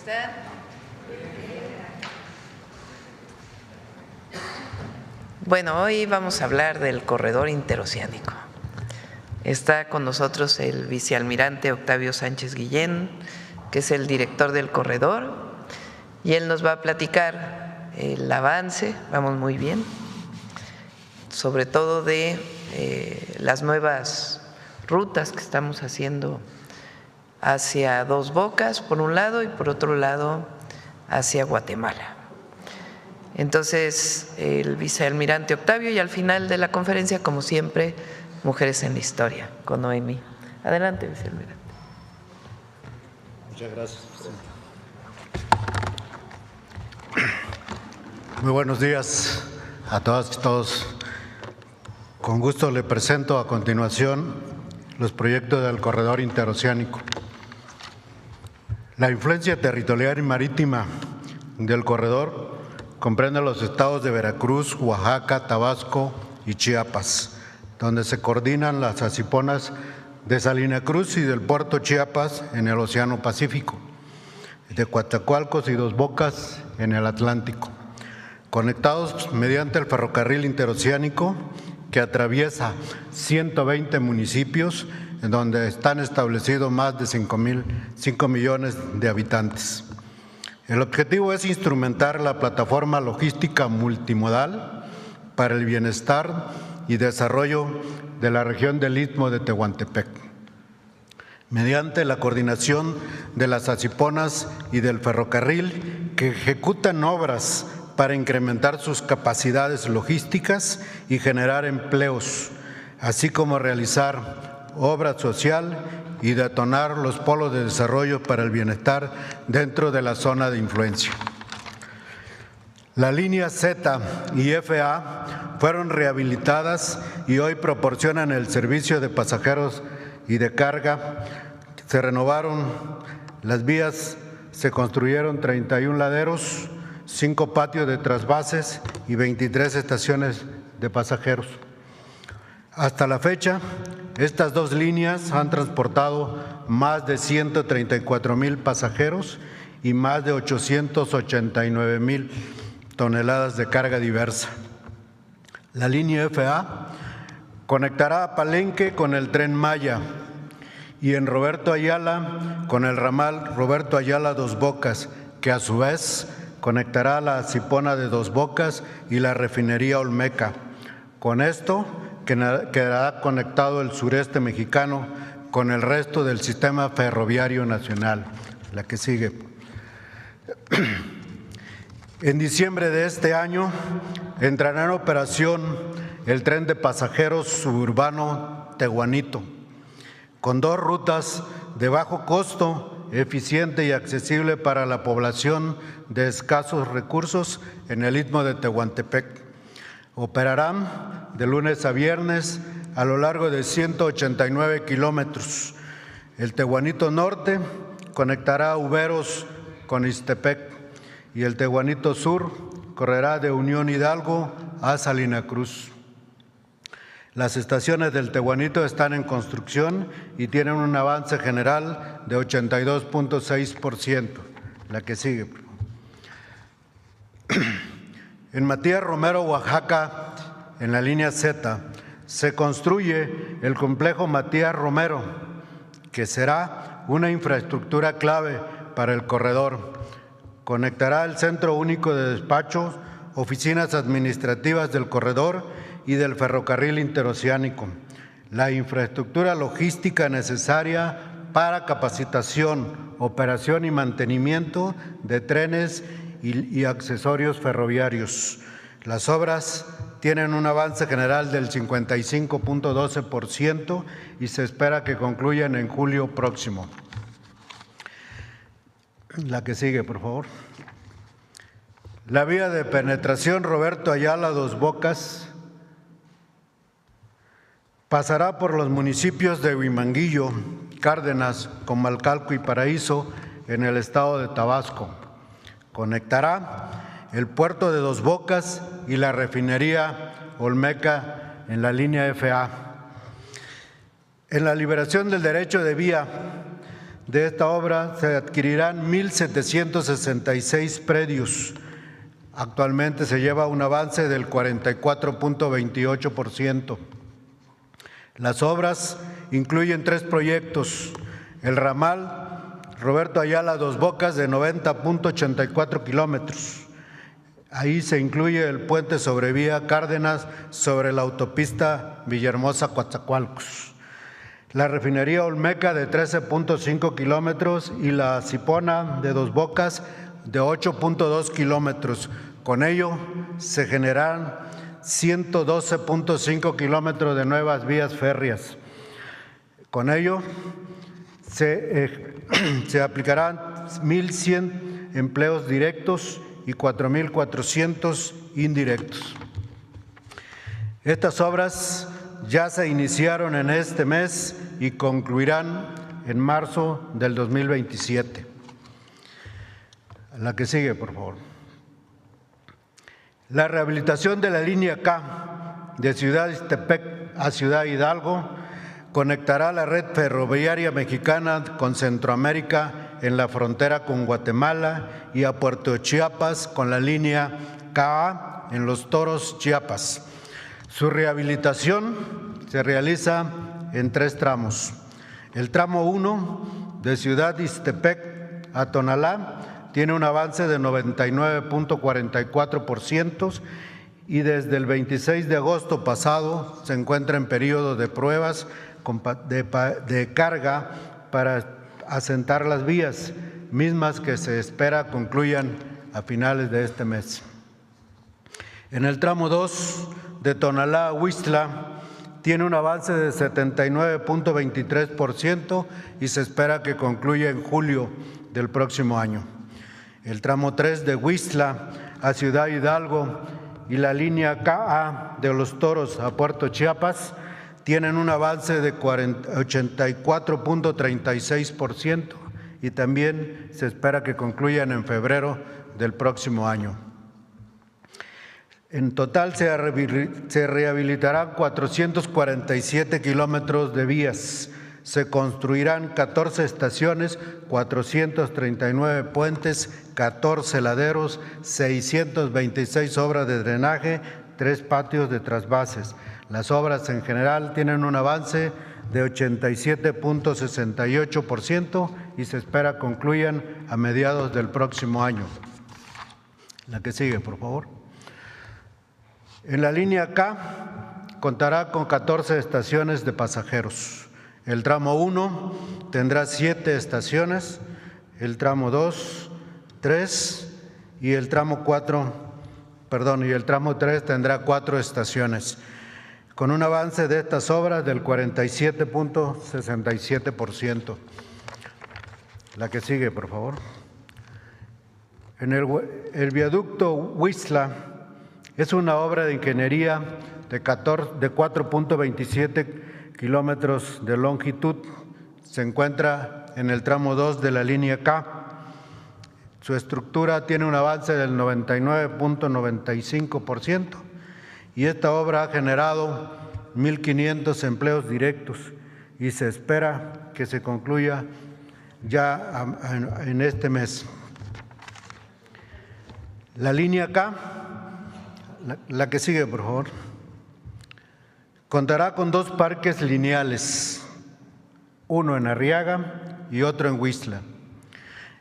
están? Bueno, hoy vamos a hablar del corredor interoceánico. Está con nosotros el vicealmirante Octavio Sánchez Guillén, que es el director del corredor, y él nos va a platicar el avance, vamos muy bien, sobre todo de las nuevas rutas que estamos haciendo hacia Dos Bocas, por un lado, y por otro lado, hacia Guatemala. Entonces, el vicealmirante Octavio, y al final de la conferencia, como siempre, Mujeres en la Historia, con Noemí. Adelante, vicealmirante. Muchas gracias. Muy buenos días a todas y todos. Con gusto le presento a continuación los proyectos del corredor interoceánico. La influencia territorial y marítima del corredor comprende los estados de Veracruz, Oaxaca, Tabasco y Chiapas, donde se coordinan las asiponas de Salina Cruz y del puerto Chiapas en el Océano Pacífico, de Coatzacoalcos y Dos Bocas en el Atlántico, conectados mediante el ferrocarril interoceánico que atraviesa 120 municipios en donde están establecidos más de 5 millones de habitantes. El objetivo es instrumentar la plataforma logística multimodal para el bienestar y desarrollo de la región del Istmo de Tehuantepec, mediante la coordinación de las asiponas y del ferrocarril que ejecutan obras para incrementar sus capacidades logísticas y generar empleos, así como realizar obra social y detonar los polos de desarrollo para el bienestar dentro de la zona de influencia. La línea Z y FA fueron rehabilitadas y hoy proporcionan el servicio de pasajeros y de carga. Se renovaron las vías, se construyeron 31 laderos, 5 patios de trasvases y 23 estaciones de pasajeros. Hasta la fecha, estas dos líneas han transportado más de 134,000 pasajeros y más de 889,000 toneladas de carga diversa. La línea FA conectará a Palenque con el Tren Maya y en Roberto Ayala con el ramal Roberto Ayala Dos Bocas, que a su vez conectará a la Asipona de Dos Bocas y la refinería Olmeca. Con esto quedará conectado el sureste mexicano con el resto del sistema ferroviario nacional. La que sigue. En diciembre de este año entrará en operación el tren de pasajeros suburbano Tehuanito, con 2 rutas de bajo costo, eficiente y accesible para la población de escasos recursos en el Istmo de Tehuantepec. Operarán de lunes a viernes a lo largo de 189 kilómetros. El Tehuanito Norte conectará a Uberos con Ixtepec y el Tehuanito Sur correrá de Unión Hidalgo a Salina Cruz. Las estaciones del Tehuanito están en construcción y tienen un avance general de 82.6%. La que sigue. En Matías Romero, Oaxaca, en la línea Z, se construye el complejo Matías Romero, que será una infraestructura clave para el corredor. Conectará el Centro Único de Despachos, oficinas administrativas del corredor y del ferrocarril interoceánico, la infraestructura logística necesaria para capacitación, operación y mantenimiento de trenes y accesorios ferroviarios. Las obras tienen un avance general del 55.12% y se espera que concluyan en julio próximo. La que sigue, por favor. La vía de penetración Roberto Ayala Dos Bocas pasará por los municipios de Huimanguillo, Cárdenas, Comalcalco y Paraíso en el estado de Tabasco. Conectará el puerto de Dos Bocas y la refinería Olmeca en la línea FA. En la liberación del derecho de vía de esta obra se adquirirán 1,766 predios. Actualmente se lleva un avance del 44.28%. Las obras incluyen 3 proyectos: el ramal Roberto Ayala Dos Bocas de 90.84 kilómetros. Ahí se incluye el puente sobre vía Cárdenas sobre la autopista Villahermosa-Coatzacoalcos. La refinería Olmeca de 13.5 kilómetros y la Sipona de Dos Bocas de 8.2 kilómetros. Con ello se generarán 112.5 kilómetros de nuevas vías férreas. Con ello se aplicarán 1,100 empleos directos y 4,400 indirectos. Estas obras ya se iniciaron en este mes y concluirán en marzo del 2027. La que sigue, por favor. La rehabilitación de la línea K de Ciudad Ixtepec a Ciudad Hidalgo conectará la red ferroviaria mexicana con Centroamérica en la frontera con Guatemala y a Puerto Chiapas con la línea KA en Los Toros, Chiapas. Su rehabilitación se realiza en 3 tramos. El tramo 1 de Ciudad Ixtepec a Tonalá tiene un avance de 99.44% y desde el 26 de agosto pasado se encuentra en periodo de pruebas de carga para asentar las vías, mismas que se espera concluyan a finales de este mes. En el tramo 2 de Tonalá a Huixtla tiene un avance de 79.23% y se espera que concluya en julio del próximo año. El tramo 3 de Huixtla a Ciudad Hidalgo y la línea KA de Los Toros a Puerto Chiapas tienen un avance de 84.36% y también se espera que concluyan en febrero del próximo año. En total se rehabilitarán 447 kilómetros de vías, se construirán 14 estaciones, 439 puentes, 14 laderos, 626 obras de drenaje, 3 patios de trasvases. Las obras en general tienen un avance de 87.68% y se espera concluyan a mediados del próximo año. La que sigue, por favor. En la línea K contará con 14 estaciones de pasajeros. El tramo 1 tendrá 7 estaciones, el tramo 2, 3 y el tramo 3 tendrá 4 estaciones, con un avance de estas obras del 47.67%. La que sigue, por favor. En el viaducto Huixtla es una obra de ingeniería de 4.27 kilómetros de longitud. Se encuentra en el tramo 2 de la línea K. Su estructura tiene un avance del 99.95% y esta obra ha generado 1,500 empleos directos y se espera que se concluya ya en este mes. La línea K, la que sigue, por favor, contará con 2 parques lineales, uno en Arriaga y otro en Huixtla.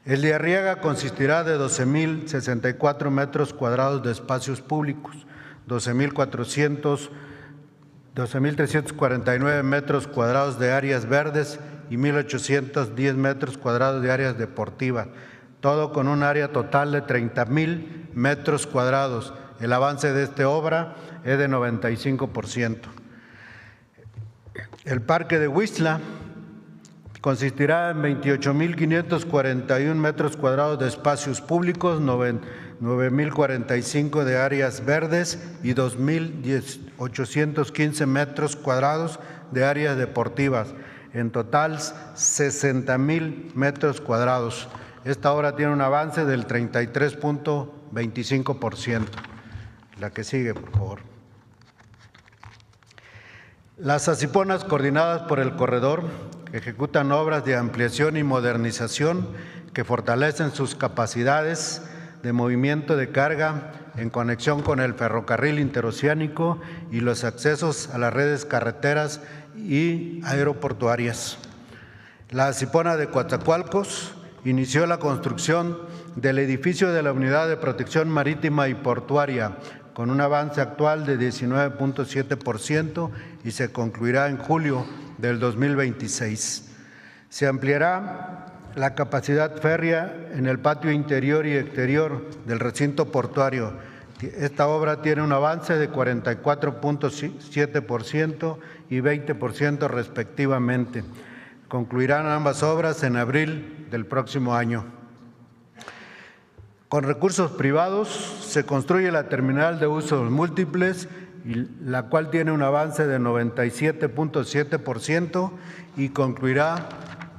El de Arriaga consistirá de 12,064 metros cuadrados de espacios públicos, 12,349 metros cuadrados de áreas verdes y 1,810 metros cuadrados de áreas deportivas, todo con un área total de 30,000 metros cuadrados. El avance de esta obra es de 95%. El parque de Huixtla consistirá en 28,541 metros cuadrados de espacios públicos, 9,045 de áreas verdes y 2,815 metros cuadrados de áreas deportivas. En total, 60,000 metros cuadrados. Esta obra tiene un avance del 33.25%. La que sigue, por favor. Las asiponas coordinadas por el corredor ejecutan obras de ampliación y modernización que fortalecen sus capacidades de movimiento de carga en conexión con el ferrocarril interoceánico y los accesos a las redes carreteras y aeroportuarias. La Cipona de Coatzacoalcos inició la construcción del edificio de la Unidad de Protección Marítima y Portuaria con un avance actual de 19.7% y se concluirá en julio del 2026. Se ampliará la capacidad férrea en el patio interior y exterior del recinto portuario. Esta obra tiene un avance de 44.7% y 20% respectivamente. Concluirán ambas obras en abril del próximo año. Con recursos privados se construye la terminal de usos múltiples, la cual tiene un avance de 97.7% y concluirá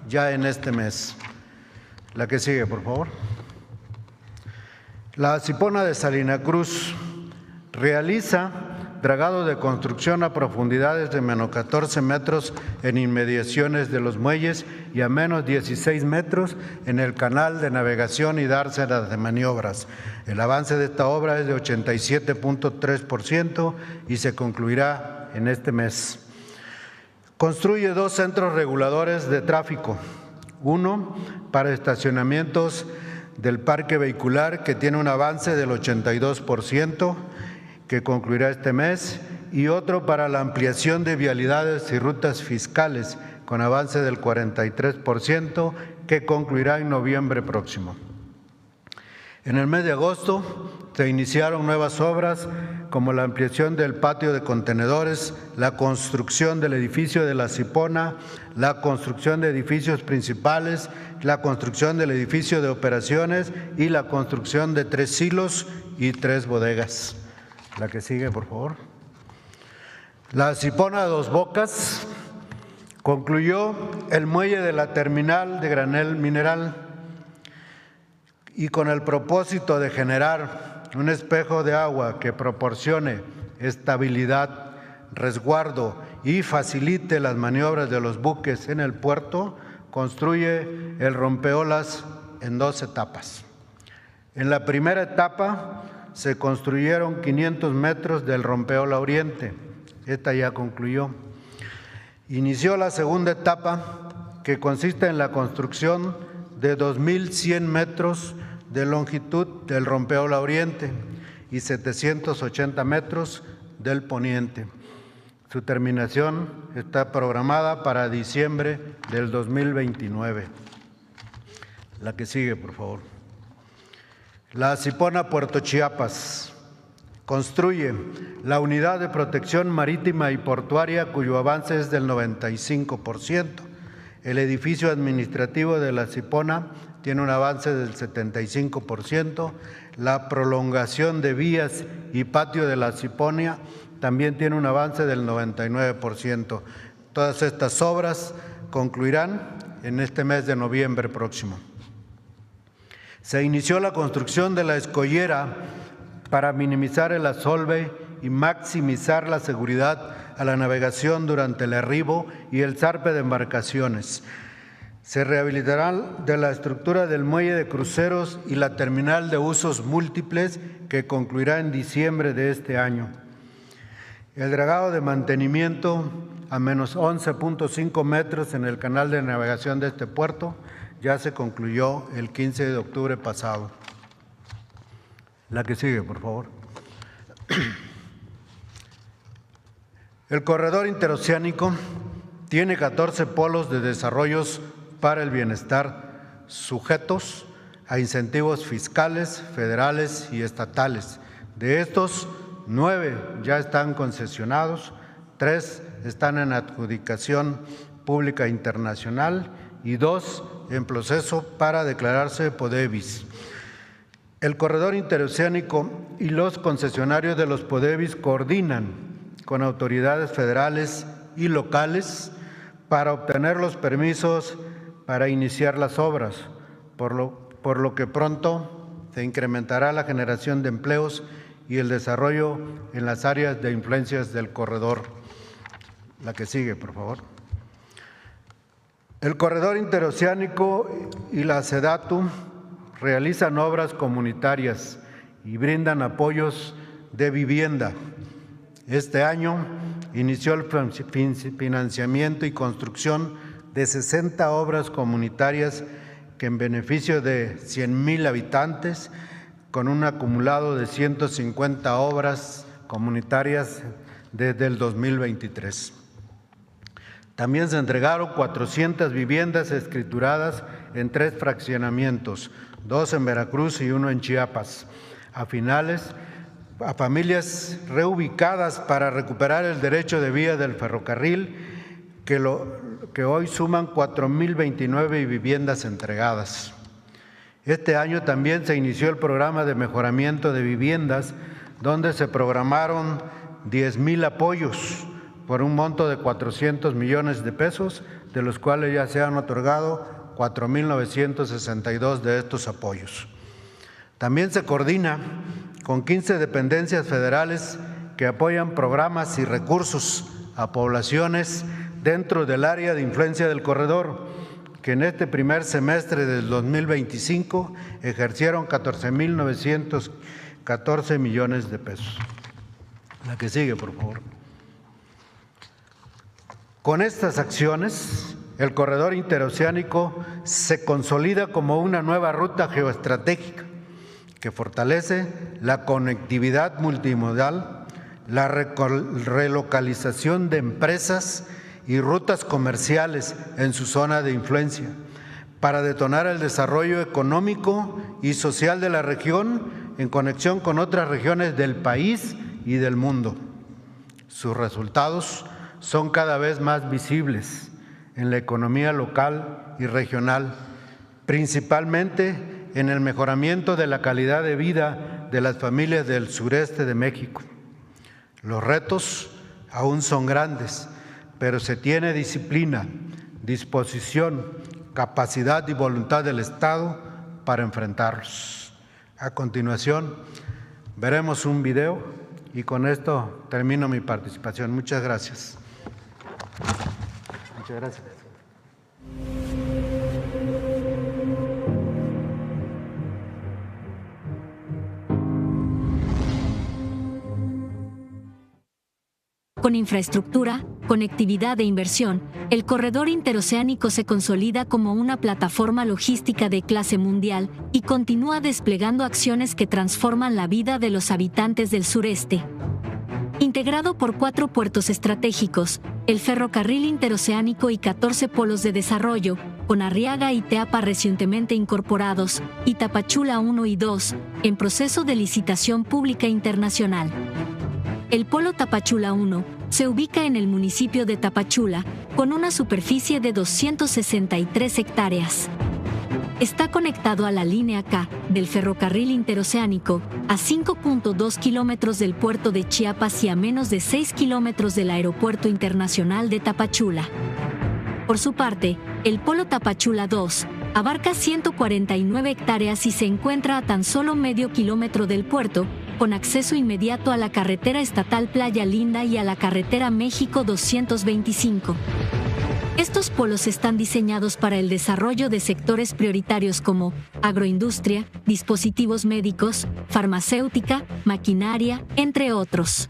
ya en este mes. La que sigue, por favor. La Cipona de Salina Cruz realiza dragado de construcción a profundidades de menos 14 metros en inmediaciones de los muelles y a menos 16 metros en el canal de navegación y dársenas de maniobras. El avance de esta obra es de 87.3% y se concluirá en este mes. Construye 2 centros reguladores de tráfico, uno para estacionamientos del parque vehicular que tiene un avance del 82%, que concluirá este mes, y otro para la ampliación de vialidades y rutas fiscales con avance del 43%, que concluirá en noviembre próximo. En el mes de agosto se iniciaron nuevas obras como la ampliación del patio de contenedores, la construcción del edificio de la Cipona, la construcción de edificios principales, la construcción del edificio de operaciones y la construcción de 3 silos y 3 bodegas. La que sigue, por favor. La Cipona Dos Bocas concluyó el muelle de la terminal de granel mineral y con el propósito de generar un espejo de agua que proporcione estabilidad, resguardo y facilite las maniobras de los buques en el puerto, construye el rompeolas en 2 etapas. En la primera etapa se construyeron 500 metros del rompeola oriente. Esta ya concluyó. Inició la segunda etapa, que consiste en la construcción de 2.100 metros de longitud del rompeola oriente y 780 metros del poniente. Su terminación está programada para diciembre del 2029. La que sigue, por favor. La Cipona Puerto Chiapas construye la Unidad de Protección Marítima y Portuaria, cuyo avance es del 95%. El edificio administrativo de la Cipona tiene un avance del 75%. La prolongación de vías y patio de la Cipona también tiene un avance del 99%. Todas estas obras concluirán en este mes de noviembre próximo. Se inició la construcción de la escollera para minimizar el asolve y maximizar la seguridad a la navegación durante el arribo y el zarpe de embarcaciones. Se rehabilitará de la estructura del muelle de cruceros y la terminal de usos múltiples, que concluirá en diciembre de este año. El dragado de mantenimiento a menos 11.5 metros en el canal de navegación de este puerto ya se concluyó el 15 de octubre pasado. La que sigue, por favor. El corredor interoceánico tiene 14 polos de desarrollos para el bienestar sujetos a incentivos fiscales, federales y estatales. De estos, 9 ya están concesionados, 3 están en adjudicación pública internacional y 2 en proceso para declararse PODEBIS. El corredor interoceánico y los concesionarios de los PODEBIS coordinan con autoridades federales y locales para obtener los permisos para iniciar las obras, por lo que pronto se incrementará la generación de empleos y el desarrollo en las áreas de influencias del corredor. La que sigue, por favor. El Corredor Interoceánico y la SEDATU realizan obras comunitarias y brindan apoyos de vivienda. Este año inició el financiamiento y construcción de 60 obras comunitarias que en beneficio de 100,000 habitantes, con un acumulado de 150 obras comunitarias desde el 2023. También se entregaron 400 viviendas escrituradas en 3 fraccionamientos, 2 en Veracruz y 1 en Chiapas, a familias reubicadas para recuperar el derecho de vía del ferrocarril, que hoy suman 4,029 viviendas entregadas. Este año también se inició el programa de mejoramiento de viviendas, donde se programaron 10,000 apoyos por un monto de 400 millones de pesos, de los cuales ya se han otorgado 4,962 de estos apoyos. También se coordina con 15 dependencias federales que apoyan programas y recursos a poblaciones dentro del área de influencia del corredor, que en este primer semestre del 2025 ejercieron 14,914 millones de pesos. La que sigue, por favor. Con estas acciones, el corredor interoceánico se consolida como una nueva ruta geoestratégica que fortalece la conectividad multimodal, la relocalización de empresas y rutas comerciales en su zona de influencia, para detonar el desarrollo económico y social de la región en conexión con otras regiones del país y del mundo. Sus resultados son cada vez más visibles en la economía local y regional, principalmente en el mejoramiento de la calidad de vida de las familias del sureste de México. Los retos aún son grandes, pero se tiene disciplina, disposición, capacidad y voluntad del Estado para enfrentarlos. A continuación, veremos un video y con esto termino mi participación. Muchas gracias. Muchas gracias. Con infraestructura, conectividad e inversión, el corredor interoceánico se consolida como una plataforma logística de clase mundial y continúa desplegando acciones que transforman la vida de los habitantes del sureste. Integrado por 4 puertos estratégicos, el ferrocarril interoceánico y 14 polos de desarrollo, con Arriaga y Teapa recientemente incorporados, y Tapachula 1 y 2, en proceso de licitación pública internacional. El polo Tapachula 1 se ubica en el municipio de Tapachula, con una superficie de 263 hectáreas. Está conectado a la línea K del ferrocarril interoceánico, a 5.2 kilómetros del puerto de Chiapas y a menos de 6 kilómetros del Aeropuerto Internacional de Tapachula. Por su parte, el polo Tapachula 2 abarca 149 hectáreas y se encuentra a tan solo medio kilómetro del puerto, con acceso inmediato a la carretera estatal Playa Linda y a la carretera México 225. Estos polos están diseñados para el desarrollo de sectores prioritarios como agroindustria, dispositivos médicos, farmacéutica, maquinaria, entre otros.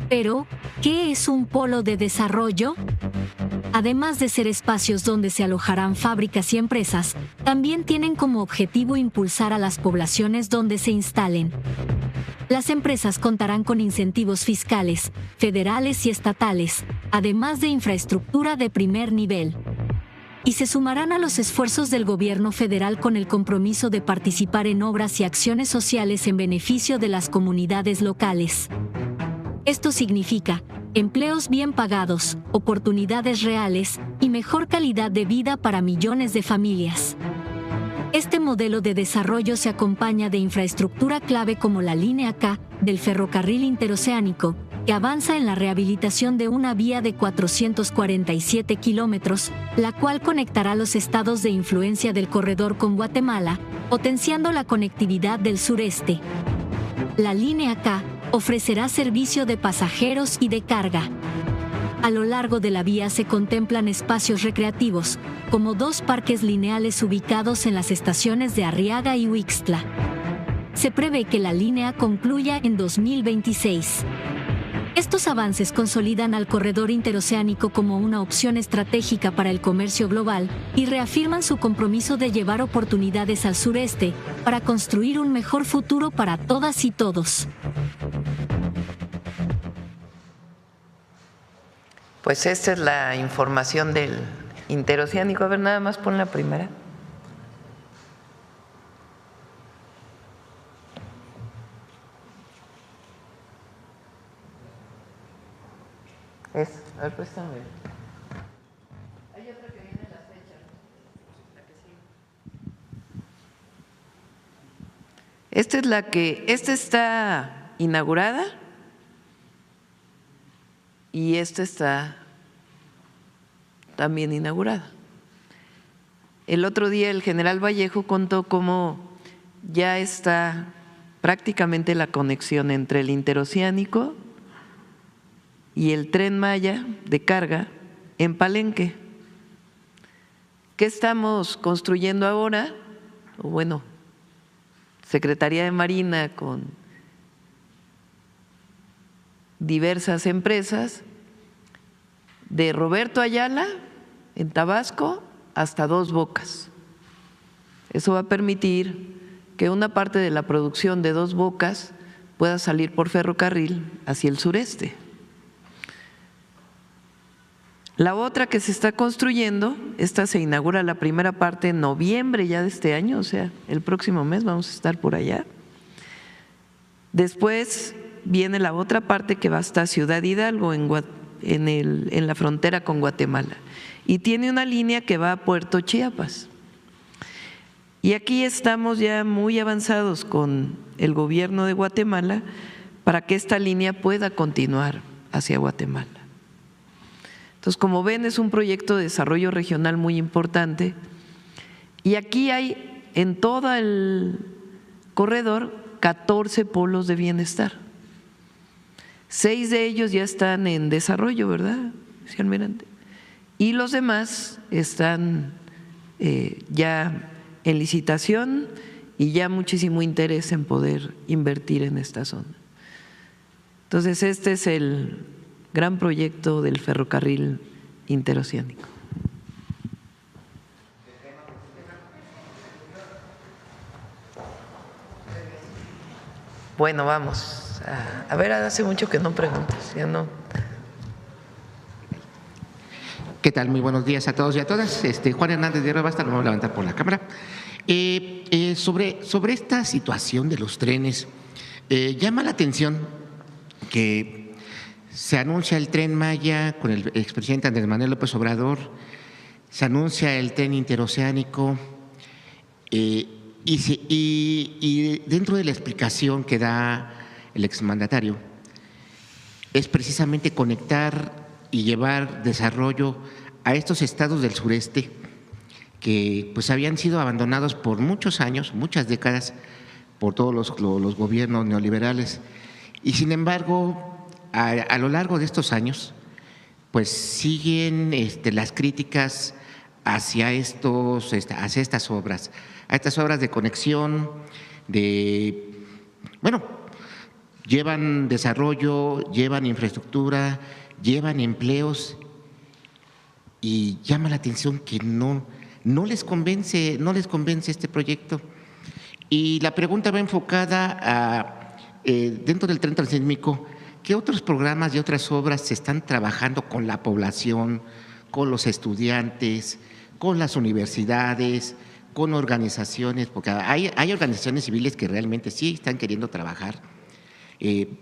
Pero, ¿qué es un polo de desarrollo? Además de ser espacios donde se alojarán fábricas y empresas, también tienen como objetivo impulsar a las poblaciones donde se instalen. Las empresas contarán con incentivos fiscales, federales y estatales, además de infraestructura de primer nivel. Y se sumarán a los esfuerzos del gobierno federal con el compromiso de participar en obras y acciones sociales en beneficio de las comunidades locales. Esto significa empleos bien pagados, oportunidades reales y mejor calidad de vida para millones de familias. Este modelo de desarrollo se acompaña de infraestructura clave como la línea K del ferrocarril interoceánico, que avanza en la rehabilitación de una vía de 447 kilómetros, la cual conectará los estados de influencia del corredor con Guatemala, potenciando la conectividad del sureste. La línea K ofrecerá servicio de pasajeros y de carga. A lo largo de la vía se contemplan espacios recreativos, como 2 parques lineales ubicados en las estaciones de Arriaga y Huixtla. Se prevé que la línea concluya en 2026. Estos avances consolidan al corredor interoceánico como una opción estratégica para el comercio global y reafirman su compromiso de llevar oportunidades al sureste para construir un mejor futuro para todas y todos. Pues esta es la información del interoceánico. A ver, nada más pon la primera. A ver, préstame. Hay otra que viene en las fechas, la que sigue. Esta está inaugurada y esta está también inaugurada. El otro día el general Vallejo contó cómo ya está prácticamente la conexión entre el interoceánico y el Tren Maya de carga en Palenque. ¿Qué estamos construyendo ahora? Bueno, Secretaría de Marina con diversas empresas, de Roberto Ayala en Tabasco hasta Dos Bocas. Eso va a permitir que una parte de la producción de Dos Bocas pueda salir por ferrocarril hacia el sureste. La otra que se está construyendo, esta se inaugura la primera parte en noviembre ya de este año, o sea, el próximo mes vamos a estar por allá. Después viene la otra parte que va hasta Ciudad Hidalgo, en la frontera con Guatemala, y tiene una línea que va a Puerto Chiapas. Y aquí estamos ya muy avanzados con el gobierno de Guatemala para que esta línea pueda continuar hacia Guatemala. Entonces, como ven, es un proyecto de desarrollo regional muy importante y aquí hay en todo el corredor 14 polos de bienestar. 6 de ellos ya están en desarrollo, ¿verdad, señor almirante? Y los demás están ya en licitación y ya muchísimo interés en poder invertir en esta zona. Entonces, este es el gran proyecto del ferrocarril interoceánico. Bueno, vamos. A ver, hace mucho que no preguntas, ya no. ¿Qué tal? Muy buenos días a todos y a todas. Juan Hernández de Rebasta, lo voy a levantar por la cámara. Sobre esta situación de los trenes, llama la atención que se anuncia el Tren Maya con el expresidente Andrés Manuel López Obrador, se anuncia el tren interoceánico y dentro de la explicación que da el exmandatario es precisamente conectar y llevar desarrollo a estos estados del sureste que pues habían sido abandonados por muchos años, muchas décadas, por todos los gobiernos neoliberales. Y sin embargo, a lo largo de estos años, pues siguen las críticas hacia estas obras de conexión, llevan desarrollo, llevan infraestructura, llevan empleos y llama la atención que no les convence este proyecto. Y la pregunta va enfocada dentro del tren transísmico, ¿qué otros programas y otras obras se están trabajando con la población, con los estudiantes, con las universidades, con organizaciones? Porque hay organizaciones civiles que realmente sí están queriendo trabajar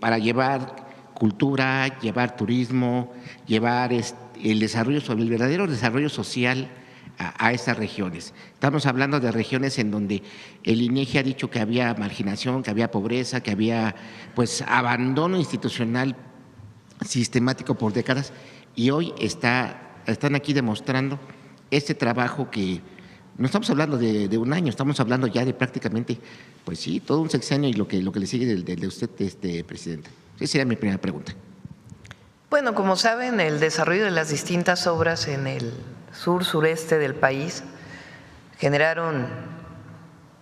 para llevar cultura, llevar turismo, llevar el verdadero desarrollo social a estas regiones. Estamos hablando de regiones en donde el INEGI ha dicho que había marginación, que había pobreza, que había pues abandono institucional sistemático por décadas, y hoy están aquí demostrando este trabajo que no estamos hablando de un año, estamos hablando ya de prácticamente, pues sí, todo un sexenio y lo que le sigue de usted, presidente. Esa sería mi primera pregunta. Bueno, como saben, el desarrollo de las distintas obras en el sur-sureste del país generaron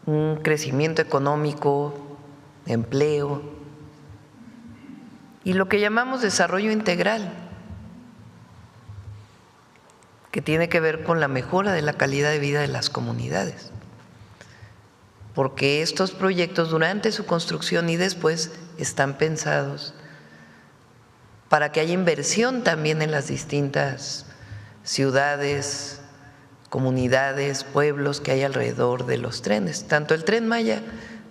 un crecimiento económico, empleo y lo que llamamos desarrollo integral, que tiene que ver con la mejora de la calidad de vida de las comunidades. Porque estos proyectos durante su construcción y después están pensados para que haya inversión también en las distintas ciudades, comunidades, pueblos que hay alrededor de los trenes, tanto el Tren Maya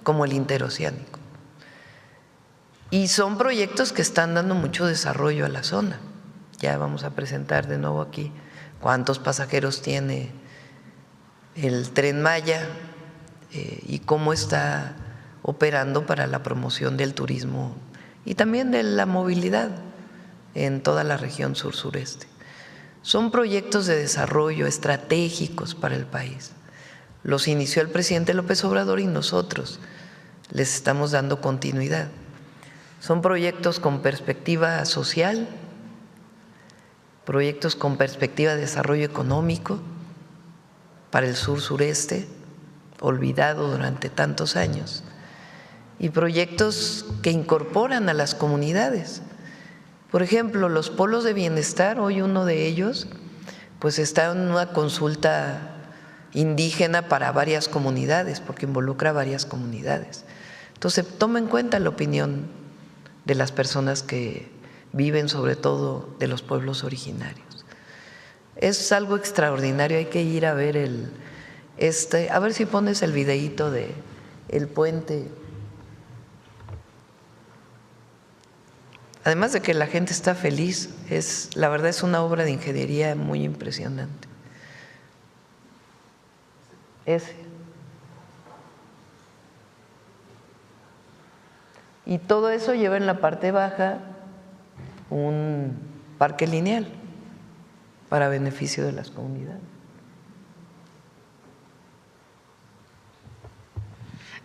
como el interoceánico. Y son proyectos que están dando mucho desarrollo a la zona. Ya vamos a presentar de nuevo aquí cuántos pasajeros tiene el Tren Maya y cómo está operando para la promoción del turismo y también de la movilidad en toda la región sur-sureste. Son proyectos de desarrollo estratégicos para el país. Los inició el presidente López Obrador y nosotros les estamos dando continuidad. Son proyectos con perspectiva social, proyectos con perspectiva de desarrollo económico para el sur-sureste, olvidado durante tantos años, y proyectos que incorporan a las comunidades. Por ejemplo, los polos de bienestar, hoy uno de ellos, pues está en una consulta indígena para varias comunidades, porque involucra a varias comunidades. Entonces, toma en cuenta la opinión de las personas que viven, sobre todo de los pueblos originarios. Es algo extraordinario, hay que ir a ver a ver si pones el videíto de el puente. Además de que la gente está feliz, la verdad es una obra de ingeniería muy impresionante. Y todo eso lleva en la parte baja un parque lineal para beneficio de las comunidades.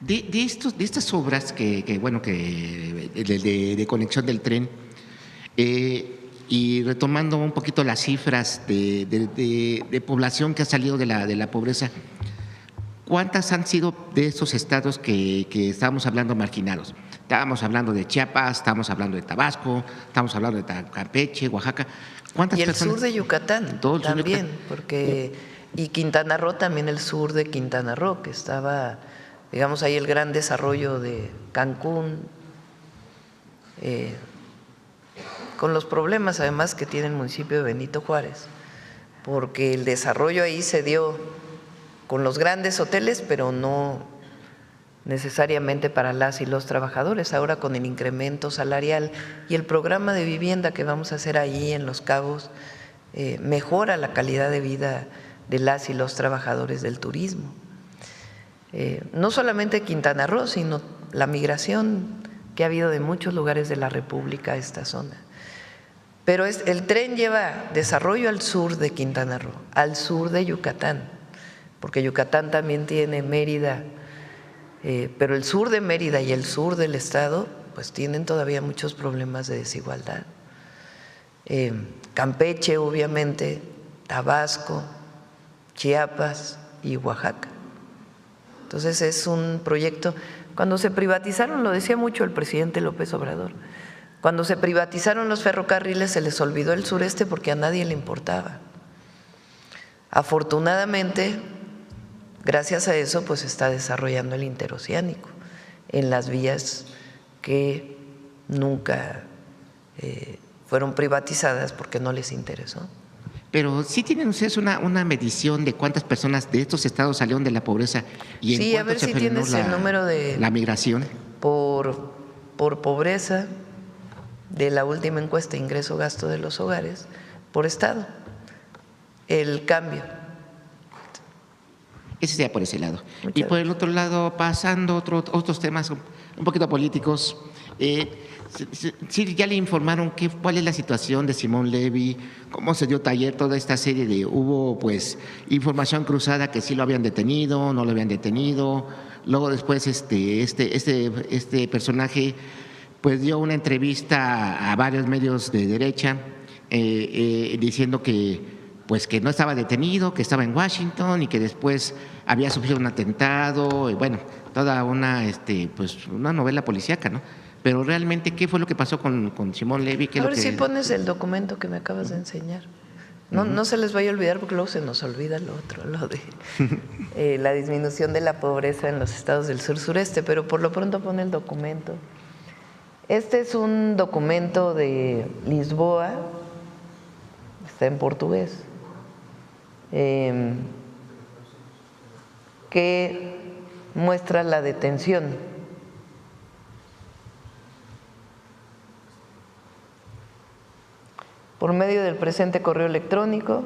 De estas obras de conexión del tren, y retomando un poquito las cifras de población que ha salido de la pobreza, ¿cuántas han sido de estos estados que estábamos hablando marginados? Estábamos hablando de Chiapas, estábamos hablando de Tabasco, estamos hablando de Campeche, Oaxaca. ¿Cuántas personas? Y el sur de Yucatán también, y Quintana Roo también, el sur de Quintana Roo, que estaba, digamos, ahí el gran desarrollo de Cancún, con los problemas además que tiene el municipio de Benito Juárez, porque el desarrollo ahí se dio con los grandes hoteles, pero no necesariamente para las y los trabajadores. Ahora con el incremento salarial y el programa de vivienda que vamos a hacer ahí en Los Cabos, mejora la calidad de vida de las y los trabajadores del turismo. No solamente Quintana Roo, sino la migración que ha habido de muchos lugares de la República a esta zona. Pero el tren lleva desarrollo al sur de Quintana Roo, al sur de Yucatán, porque Yucatán también tiene Mérida, pero el sur de Mérida y el sur del estado pues tienen todavía muchos problemas de desigualdad. Campeche, obviamente, Tabasco, Chiapas y Oaxaca. Entonces es un proyecto. Cuando se privatizaron, lo decía mucho el presidente López Obrador, cuando se privatizaron los ferrocarriles se les olvidó el sureste porque a nadie le importaba. Afortunadamente, gracias a eso, pues se está desarrollando el interoceánico en las vías que nunca fueron privatizadas porque no les interesó. Pero sí tienen ustedes una medición de cuántas personas de estos estados salieron de la pobreza y en sí, cuánto a ver se si frenó tienes el número de la migración. Por pobreza de la última encuesta ingreso-gasto de los hogares por estado, el cambio. Ese sería por ese lado. Muchas y por el otro lado, pasando otros temas un poquito políticos, sí, ya le informaron cuál es la situación de Simón Levy, cómo se dio taller, toda esta serie hubo pues información cruzada que sí lo habían detenido, no lo habían detenido. Luego después este personaje pues dio una entrevista a varios medios de derecha diciendo que pues que no estaba detenido, que estaba en Washington y que después había sufrido un atentado, y bueno, toda una pues una novela policíaca, ¿no? Pero realmente, ¿qué fue lo que pasó con Simón Levy? A ver si pones el documento que me acabas de enseñar. No se les vaya a olvidar, porque luego se nos olvida lo otro, lo de la disminución de la pobreza en los estados del sur-sureste, pero por lo pronto pone el documento. Este es un documento de Lisboa, está en portugués, que muestra la detención por medio del presente correo electrónico.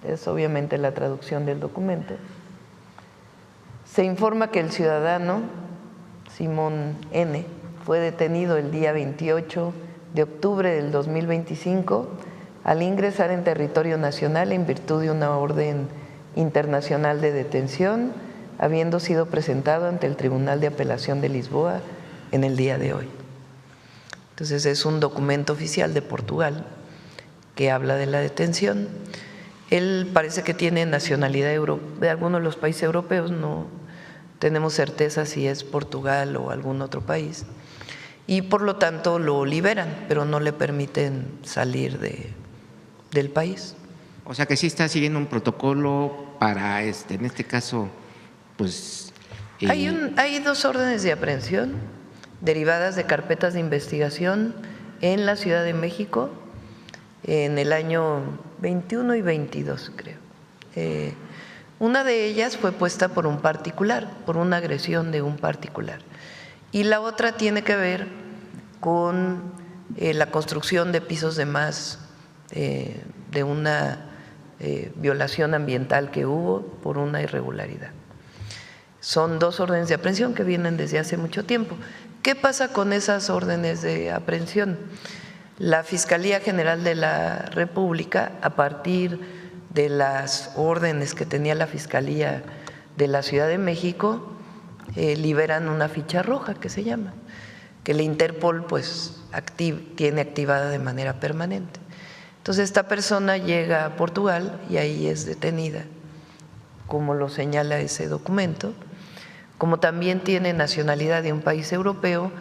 Es obviamente la traducción del documento. Se informa que el ciudadano Simón N. fue detenido el día 28 de octubre del 2025 al ingresar en territorio nacional en virtud de una orden internacional de detención, habiendo sido presentado ante el Tribunal de Apelación de Lisboa en el día de hoy. Entonces es un documento oficial de Portugal que habla de la detención. Él parece que tiene nacionalidad de alguno de los países europeos, no tenemos certeza si es Portugal o algún otro país, y por lo tanto lo liberan, pero no le permiten salir del país. O sea que sí está siguiendo un protocolo para, en este caso, pues… Hay dos órdenes de aprehensión derivadas de carpetas de investigación en la Ciudad de México en el año 21 y 22, creo. Una de ellas fue puesta por un particular, por una agresión de un particular, y la otra tiene que ver con la construcción de pisos de más de una violación ambiental que hubo por una irregularidad. Son dos órdenes de aprehensión que vienen desde hace mucho tiempo. ¿Qué pasa con esas órdenes de aprehensión? La Fiscalía General de la República, a partir de las órdenes que tenía la Fiscalía de la Ciudad de México, liberan una ficha roja que se llama, que el Interpol pues tiene activada de manera permanente. Entonces esta persona llega a Portugal y ahí es detenida, como lo señala ese documento. Como también tiene nacionalidad de un país europeo,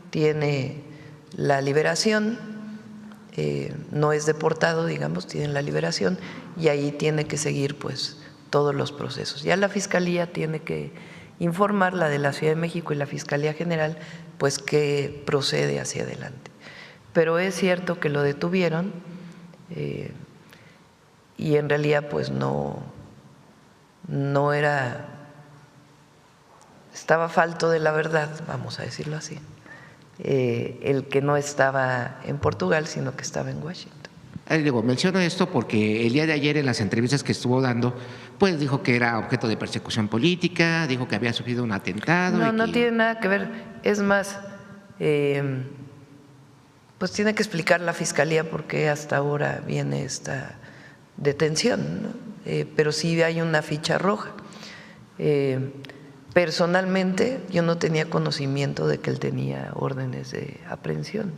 tiene la liberación, no es deportado, digamos, tiene la liberación, y ahí tiene que seguir pues todos los procesos. Ya la Fiscalía tiene que informar, la de la Ciudad de México y la Fiscalía General, pues que procede hacia adelante. Pero es cierto que lo detuvieron y en realidad pues no era… estaba falto de la verdad, vamos a decirlo así, el que no estaba en Portugal, sino que estaba en Washington. Digo, menciono esto porque el día de ayer en las entrevistas que estuvo dando, pues dijo que era objeto de persecución política, dijo que había sufrido un atentado. No tiene nada que ver, es más, pues tiene que explicar la Fiscalía por qué hasta ahora viene esta detención, ¿no? Pero sí hay una ficha roja. Personalmente yo no tenía conocimiento de que él tenía órdenes de aprehensión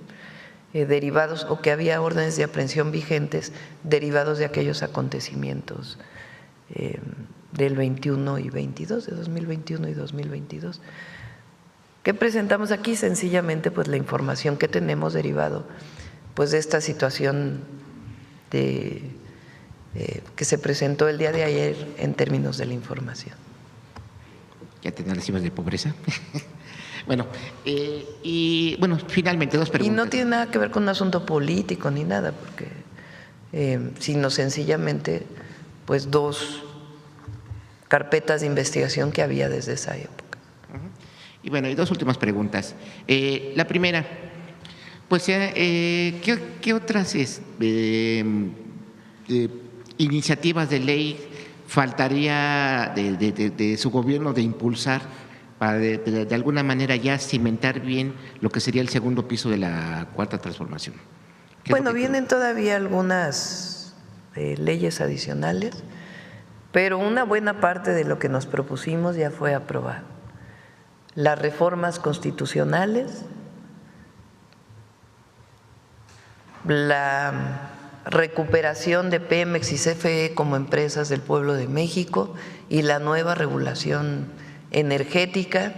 derivados, o que había órdenes de aprehensión vigentes derivados de aquellos acontecimientos del 21 y 22, de 2021 y 2022. ¿Qué presentamos aquí? Sencillamente pues la información que tenemos derivado pues de esta situación que se presentó el día de ayer en términos de la información. Ya tenía las cifras de pobreza. Bueno, y bueno, finalmente dos preguntas. Y no tiene nada que ver con un asunto político ni nada, porque sino sencillamente pues dos carpetas de investigación que había desde esa época. Y bueno, y dos últimas preguntas. La primera, pues, ¿qué otras iniciativas de ley faltaría de su gobierno de impulsar para de alguna manera ya cimentar bien lo que sería el segundo piso de la Cuarta Transformación? Bueno, vienen todavía algunas leyes adicionales, pero una buena parte de lo que nos propusimos ya fue aprobado. Las reformas constitucionales la recuperación de Pemex y CFE como empresas del pueblo de México y la nueva regulación energética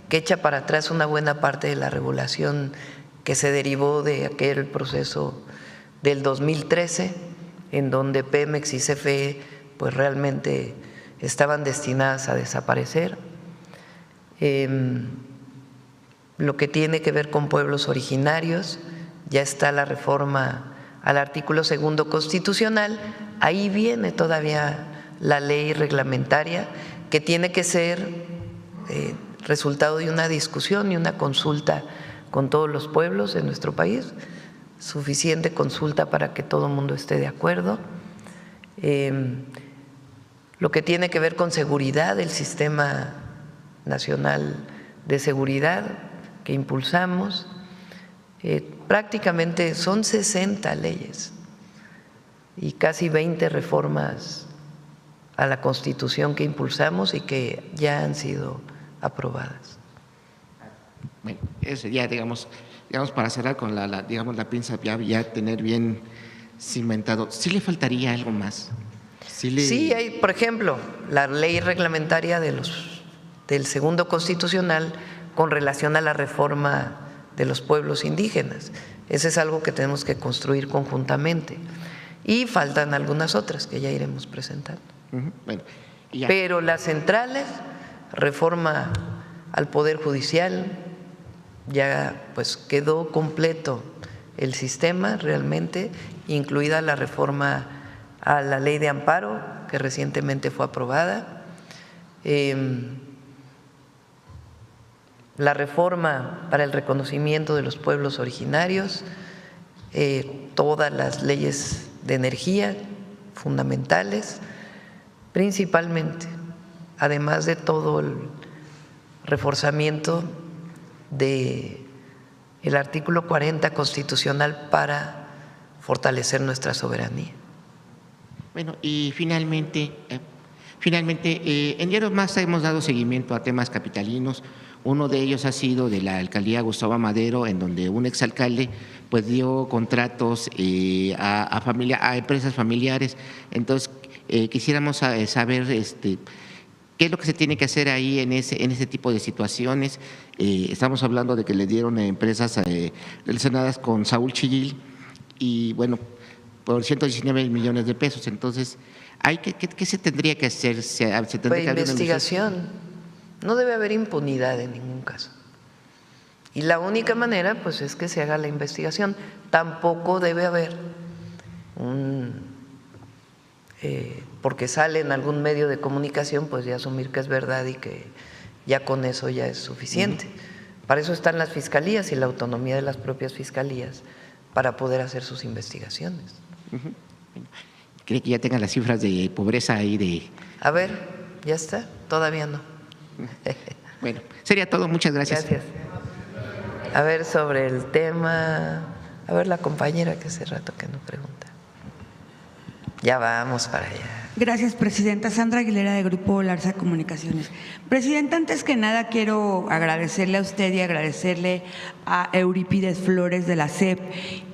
que echa para atrás una buena parte de la regulación que se derivó de aquel proceso del 2013, en donde Pemex y CFE pues realmente estaban destinadas a desaparecer. Lo que tiene que ver con pueblos originarios, ya está la reforma al artículo 2 constitucional, ahí viene todavía la ley reglamentaria que tiene que ser resultado de una discusión y una consulta con todos los pueblos de nuestro país, suficiente consulta para que todo el mundo esté de acuerdo. Lo que tiene que ver con seguridad, el Sistema Nacional de Seguridad que impulsamos, prácticamente son 60 leyes y casi 20 reformas a la Constitución que impulsamos y que ya han sido aprobadas. Bueno, eso ya digamos para cerrar con la pinza, ya tener bien cimentado. ¿Sí le faltaría algo más? Sí, hay, por ejemplo, la ley reglamentaria del segundo constitucional con relación a la reforma de los pueblos indígenas. Ese es algo que tenemos que construir conjuntamente. Y faltan algunas otras que ya iremos presentando. Bueno, pero las centrales, reforma al Poder Judicial, ya pues quedó completo el sistema realmente, incluida la reforma a la Ley de Amparo, que recientemente fue aprobada, la reforma para el reconocimiento de los pueblos originarios, todas las leyes de energía fundamentales, principalmente, además de todo el reforzamiento del artículo 40 constitucional para fortalecer nuestra soberanía. Bueno, y finalmente, en Diarios Más hemos dado seguimiento a temas capitalinos. Uno de ellos ha sido de la alcaldía Gustavo Amadero, en donde un exalcalde pues dio contratos a empresas familiares. Entonces, quisiéramos saber qué es lo que se tiene que hacer ahí en ese tipo de situaciones. Estamos hablando de que le dieron empresas relacionadas con Saúl Chillil y bueno, por 119 millones de pesos. Entonces, ¿qué se tendría que hacer? Pues investigación. No debe haber impunidad en ningún caso. Y la única manera pues es que se haga la investigación. Tampoco debe haber porque sale en algún medio de comunicación, pues ya asumir que es verdad y que ya con eso ya es suficiente. Para eso están las fiscalías y la autonomía de las propias fiscalías para poder hacer sus investigaciones. ¿Cree que ya tengan las cifras de pobreza ahí de...? A ver, ¿ya está? Todavía no. Bueno, sería todo. Muchas gracias. Gracias. A ver, sobre el tema, a ver la compañera que hace rato que no pregunta. Ya vamos para allá. Gracias, Presidenta. Sandra Aguilera, de Grupo Larsa Comunicaciones. Presidenta, antes que nada quiero agradecerle a usted y agradecerle a Eurípides Flores de la SEP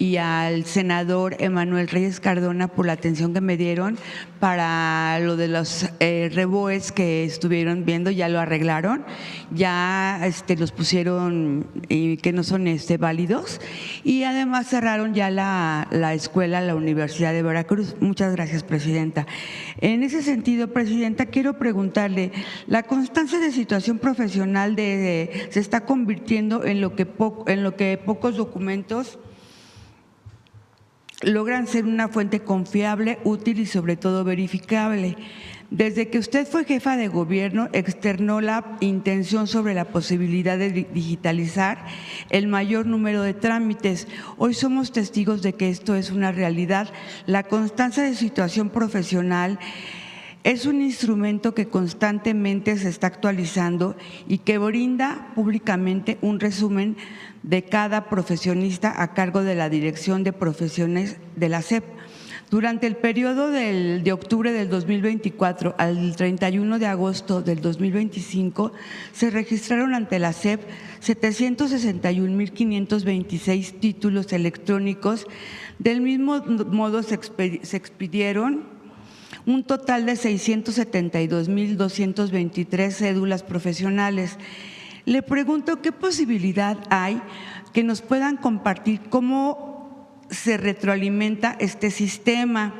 y al senador Emanuel Reyes Cardona por la atención que me dieron para lo de los reboes que estuvieron viendo. Ya lo arreglaron, ya los pusieron que no son válidos, y además cerraron ya la escuela, la Universidad de Veracruz. Muchas gracias, Presidenta. En ese sentido, Presidenta, quiero preguntarle, la constancia de situación profesional se está convirtiendo en lo que pocos documentos logran ser una fuente confiable, útil y sobre todo verificable. Desde que usted fue jefa de gobierno, externó la intención sobre la posibilidad de digitalizar el mayor número de trámites. Hoy somos testigos de que esto es una realidad. La constancia de situación profesional es un instrumento que constantemente se está actualizando y que brinda públicamente un resumen de cada profesionista a cargo de la Dirección de Profesiones de la SEP. Durante el periodo de octubre del 2024 al 31 de agosto del 2025, se registraron ante la SEP 761.526 títulos electrónicos. Del mismo modo, se expidieron un total de 672.223 cédulas profesionales. Le pregunto qué posibilidad hay que nos puedan compartir cómo se retroalimenta este sistema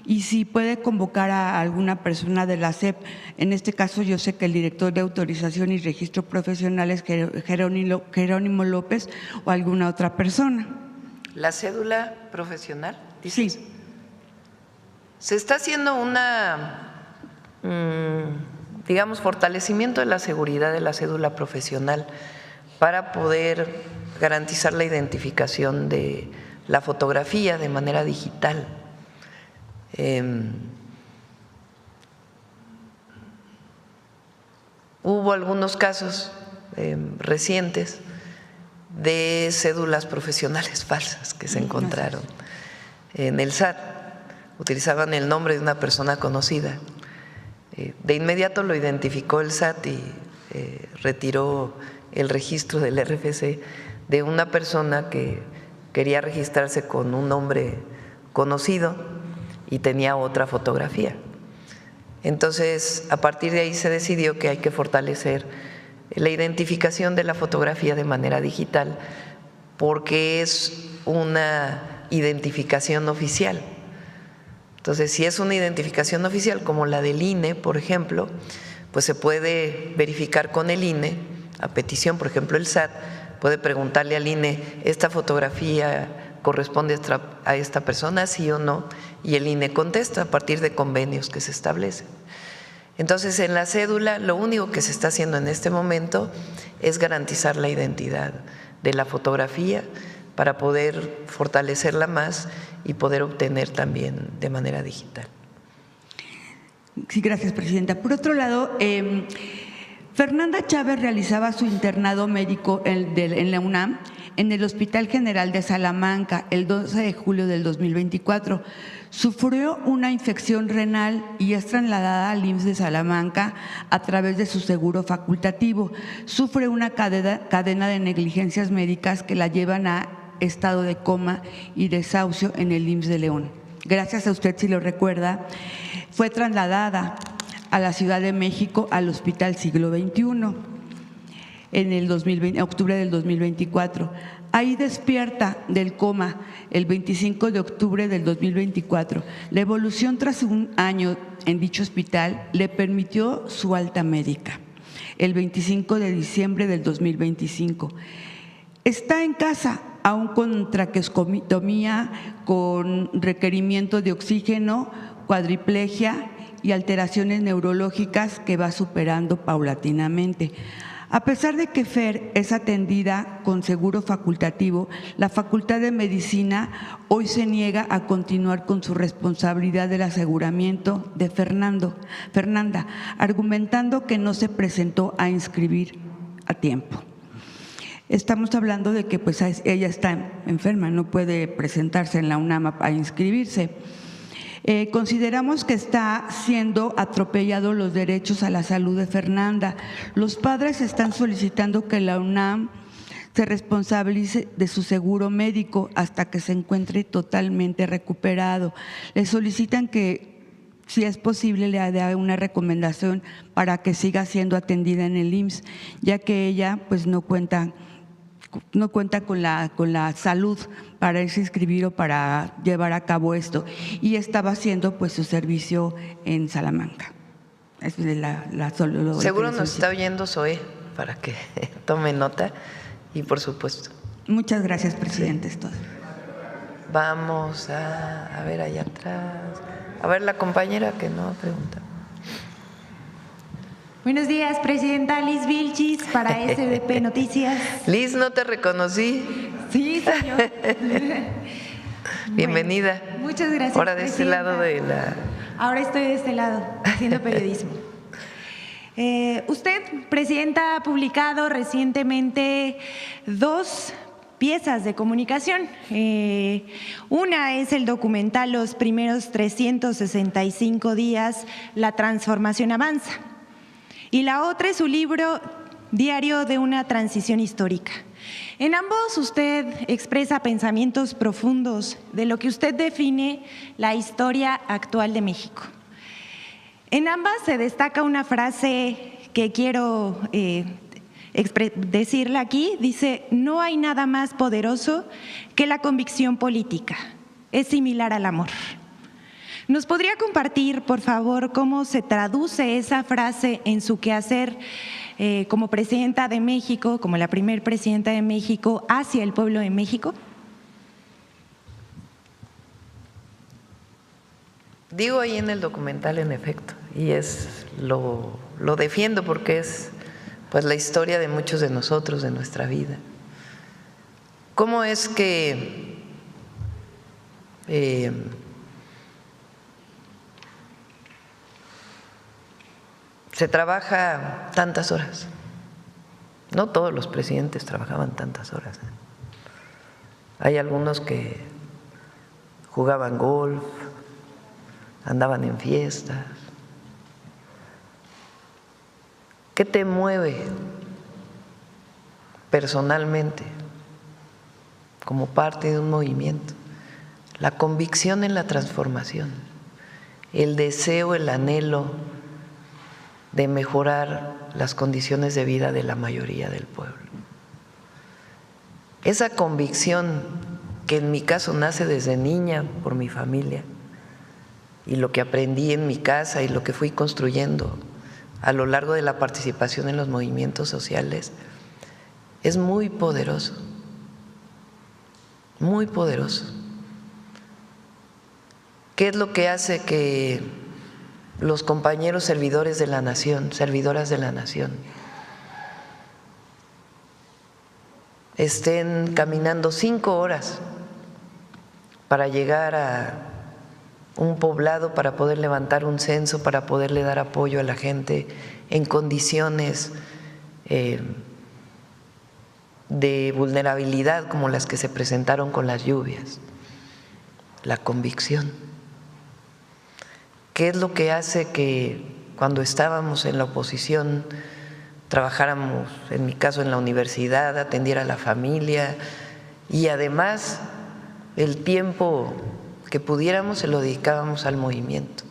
y si puede convocar a alguna persona de la SEP. En este caso, yo sé que el director de autorización y registro profesional es Jerónimo López o alguna otra persona. ¿La cédula profesional? ¿Dices? Sí. Se está haciendo digamos, fortalecimiento de la seguridad de la cédula profesional para poder garantizar la identificación de la fotografía de manera digital. Hubo algunos casos recientes de cédulas profesionales falsas que se encontraron en el SAT. Utilizaban el nombre de una persona conocida. De inmediato lo identificó el SAT y retiró el registro del RFC de una persona que quería registrarse con un nombre conocido y tenía otra fotografía. Entonces, a partir de ahí se decidió que hay que fortalecer la identificación de la fotografía de manera digital porque es una identificación oficial. Entonces, si es una identificación oficial como la del INE, por ejemplo, pues se puede verificar con el INE a petición, por ejemplo, el SAT puede preguntarle al INE, ¿esta fotografía corresponde a esta persona, sí o no? Y el INE contesta a partir de convenios que se establecen. Entonces, en la cédula, lo único que se está haciendo en este momento es garantizar la identidad de la fotografía para poder fortalecerla más y poder obtener también de manera digital. Sí, gracias, presidenta. Por otro lado, Fernanda Chávez realizaba su internado médico en la UNAM en el Hospital General de Salamanca el 12 de julio del 2024. Sufrió una infección renal y es trasladada al IMSS de Salamanca a través de su seguro facultativo. Sufre una cadena de negligencias médicas que la llevan a estado de coma y desahucio en el IMSS de León. Gracias a usted, si lo recuerda, fue trasladada a la Ciudad de México al Hospital Siglo XXI en octubre del 2024. Ahí despierta del coma el 25 de octubre del 2024. La evolución tras un año en dicho hospital le permitió su alta médica el 25 de diciembre del 2025. Está en casa, aún con traqueostomía, con requerimiento de oxígeno, cuadriplegia y alteraciones neurológicas que va superando paulatinamente. A pesar de que Fer es atendida con seguro facultativo, la Facultad de Medicina hoy se niega a continuar con su responsabilidad del aseguramiento de Fernanda, argumentando que no se presentó a inscribir a tiempo. Estamos hablando de que pues, ella está enferma, no puede presentarse en la UNAM a inscribirse. Consideramos que está siendo atropellados los derechos a la salud de Fernanda. Los padres están solicitando que la UNAM se responsabilice de su seguro médico hasta que se encuentre totalmente recuperado. Le solicitan que, si es posible, le dé una recomendación para que siga siendo atendida en el IMSS, ya que ella pues no cuenta con la salud para irse a inscribir o para llevar a cabo esto, y estaba haciendo pues su servicio en Salamanca. Es seguro nos está oyendo Zoé para que tome nota y por supuesto. Muchas gracias, presidente. Sí. Vamos a ver allá atrás. A ver la compañera que no pregunta. Buenos días, presidenta. Liz Vilchis para SDP Noticias. Liz, no te reconocí. Sí, señor. Bienvenida. Bueno, muchas gracias. Ahora de este lado de la… Ahora estoy de este lado, haciendo periodismo. Usted, presidenta, ha publicado recientemente 2 piezas de comunicación. Una es el documental Los primeros 365 días, La transformación avanza. Y la otra es su libro Diario de una transición histórica. En ambos usted expresa pensamientos profundos de lo que usted define la historia actual de México. En ambas se destaca una frase que quiero decirla aquí, dice: no hay nada más poderoso que la convicción política, es similar al amor. ¿Nos podría compartir, por favor, cómo se traduce esa frase en su quehacer como presidenta de México, como la primer presidenta de México, hacia el pueblo de México? Digo ahí en el documental, en efecto, y lo defiendo porque es pues la historia de muchos de nosotros, de nuestra vida. ¿Cómo es que se trabaja tantas horas? No todos los presidentes trabajaban tantas horas, ¿eh? Hay algunos que jugaban golf, andaban en fiestas. ¿Qué te mueve personalmente como parte de un movimiento? La convicción en la transformación, el deseo, el anhelo de mejorar las condiciones de vida de la mayoría del pueblo. Esa convicción, que en mi caso nace desde niña por mi familia y lo que aprendí en mi casa y lo que fui construyendo a lo largo de la participación en los movimientos sociales, es muy poderoso, muy poderoso. ¿Qué es lo que hace que los compañeros servidores de la nación, servidoras de la nación, estén caminando 5 horas para llegar a un poblado, para poder levantar un censo, para poderle dar apoyo a la gente en condiciones de vulnerabilidad como las que se presentaron con las lluvias? La convicción. ¿Qué es lo que hace que cuando estábamos en la oposición trabajáramos, en mi caso en la universidad, atendiera a la familia y además el tiempo que pudiéramos se lo dedicábamos al movimiento?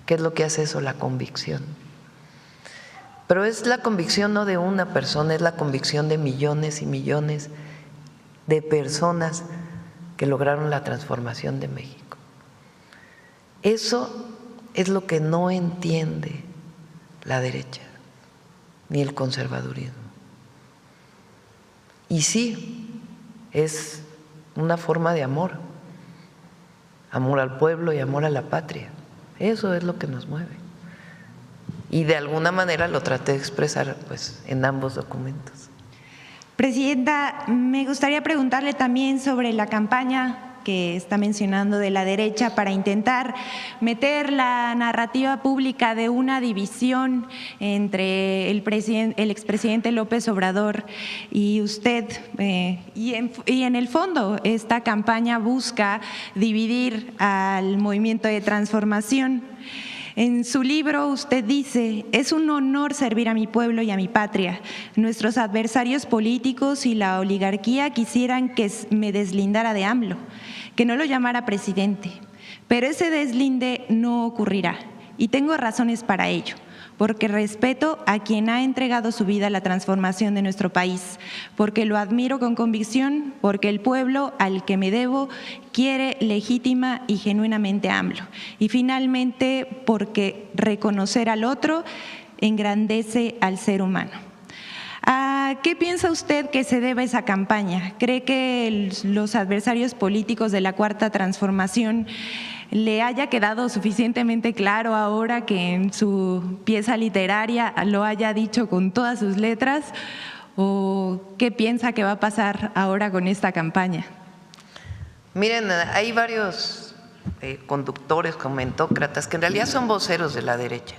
¿Qué es lo que hace eso? La convicción. Pero es la convicción no de una persona, es la convicción de millones y millones de personas que lograron la transformación de México. Eso es lo que no entiende la derecha ni el conservadurismo. Y sí, es una forma de amor, amor al pueblo y amor a la patria. Eso es lo que nos mueve. Y de alguna manera lo traté de expresar pues en ambos documentos. Presidenta, me gustaría preguntarle también sobre la campaña que está mencionando de la derecha para intentar meter la narrativa pública de una división entre el expresidente López Obrador y usted. Y en el fondo, esta campaña busca dividir al movimiento de transformación. En su libro usted dice: es un honor servir a mi pueblo y a mi patria. Nuestros adversarios políticos y la oligarquía quisieran que me deslindara de AMLO, que no lo llamara presidente, pero ese deslinde no ocurrirá y tengo razones para ello. Porque respeto a quien ha entregado su vida a la transformación de nuestro país, porque lo admiro con convicción, porque el pueblo al que me debo quiere legítima y genuinamente a AMLO. Y finalmente, porque reconocer al otro engrandece al ser humano. ¿A qué piensa usted que se debe esa campaña? ¿Cree que los adversarios políticos de la Cuarta Transformación le haya quedado suficientemente claro ahora que en su pieza literaria lo haya dicho con todas sus letras? ¿O qué piensa que va a pasar ahora con esta campaña? Miren, hay varios conductores, comentócratas, que en realidad son voceros de la derecha,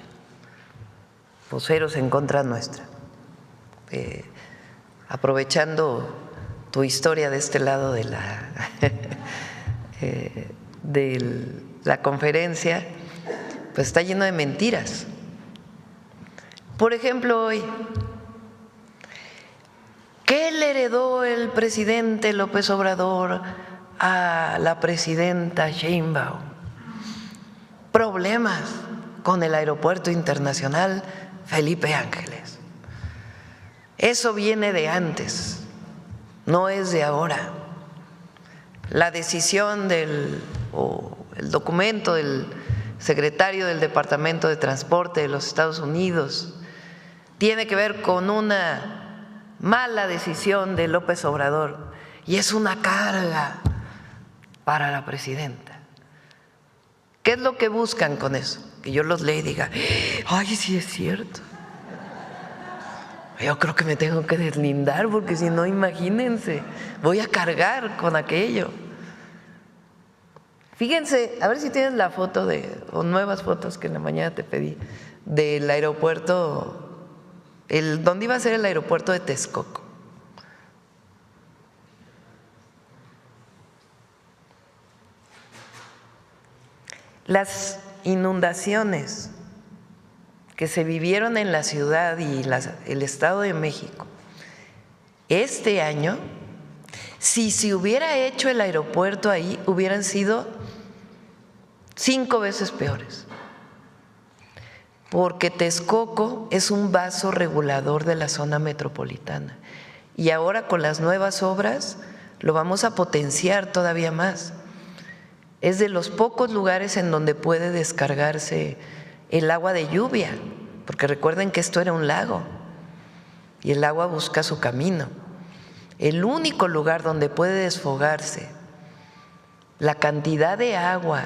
voceros en contra nuestra, aprovechando tu historia de este lado de la conferencia, pues está lleno de mentiras. Por ejemplo, hoy, ¿qué le heredó el presidente López Obrador a la presidenta Sheinbaum? Problemas con el Aeropuerto Internacional Felipe Ángeles. Eso viene de antes, no es de ahora. La decisión o el documento del secretario del Departamento de Transporte de los Estados Unidos tiene que ver con una mala decisión de López Obrador y es una carga para la presidenta. ¿Qué es lo que buscan con eso? Que yo los lea y diga, ay, sí es cierto. Yo creo que me tengo que deslindar porque si no, imagínense, voy a cargar con aquello. Fíjense, a ver si tienes la foto o nuevas fotos que en la mañana te pedí, del aeropuerto, donde iba a ser el aeropuerto de Texcoco. Las inundaciones que se vivieron en la ciudad y el Estado de México este año, si se hubiera hecho el aeropuerto ahí, hubieran sido 5 veces peores, porque Texcoco es un vaso regulador de la zona metropolitana y ahora con las nuevas obras lo vamos a potenciar todavía más. Es de los pocos lugares en donde puede descargarse el agua de lluvia, porque recuerden que esto era un lago y el agua busca su camino. El único lugar donde puede desfogarse la cantidad de agua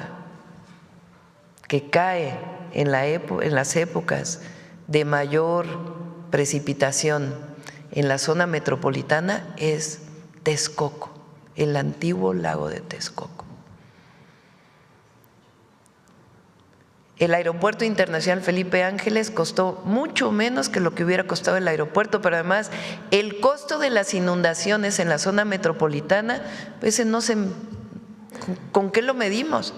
que cae en las épocas de mayor precipitación en la zona metropolitana es Texcoco, el antiguo lago de Texcoco. El Aeropuerto Internacional Felipe Ángeles costó mucho menos que lo que hubiera costado el aeropuerto, pero además el costo de las inundaciones en la zona metropolitana, pues no sé, ¿con qué lo medimos?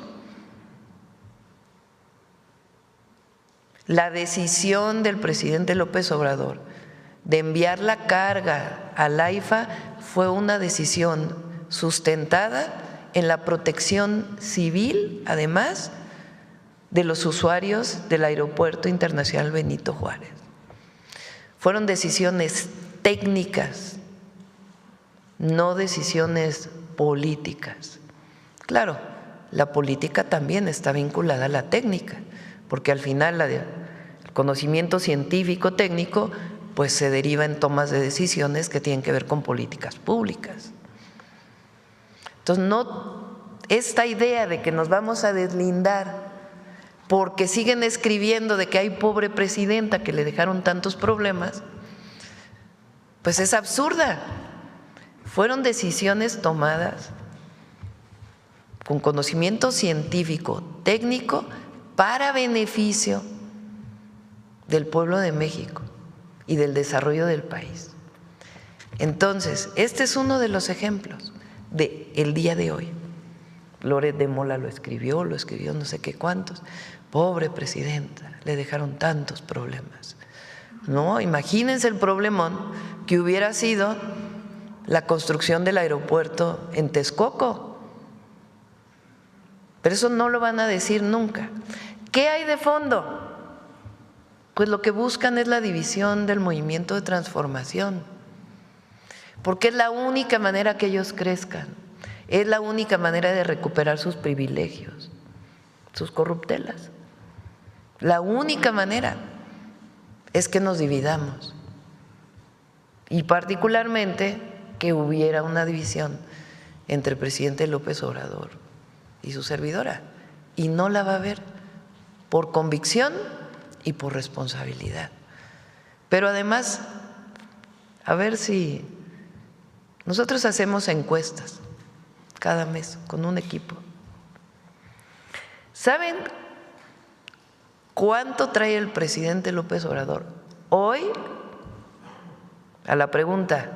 La decisión del presidente López Obrador de enviar la carga al AIFA fue una decisión sustentada en la protección civil, además, de los usuarios del Aeropuerto Internacional Benito Juárez. Fueron decisiones técnicas, no decisiones políticas. Claro, la política también está vinculada a la técnica, porque al final el conocimiento científico técnico pues se deriva en tomas de decisiones que tienen que ver con políticas públicas. Entonces, esta idea de que nos vamos a deslindar porque siguen escribiendo de que hay pobre presidenta que le dejaron tantos problemas, pues es absurda. Fueron decisiones tomadas con conocimiento científico, técnico, para beneficio del pueblo de México y del desarrollo del país. Entonces, este es uno de los ejemplos del día de hoy. Loret de Mola lo escribió no sé qué cuántos. Pobre presidenta, le dejaron tantos problemas. No, imagínense el problemón que hubiera sido la construcción del aeropuerto en Texcoco. Pero eso no lo van a decir nunca. ¿Qué hay de fondo? Pues lo que buscan es la división del movimiento de transformación, porque es la única manera que ellos crezcan, es la única manera de recuperar sus privilegios, sus corruptelas. La única manera es que nos dividamos y particularmente que hubiera una división entre el presidente López Obrador y su servidora, y no la va a haber por convicción y por responsabilidad. Pero además, a ver si nosotros hacemos encuestas cada mes con un equipo. ¿Saben cuánto trae el presidente López Obrador? Hoy, a la pregunta,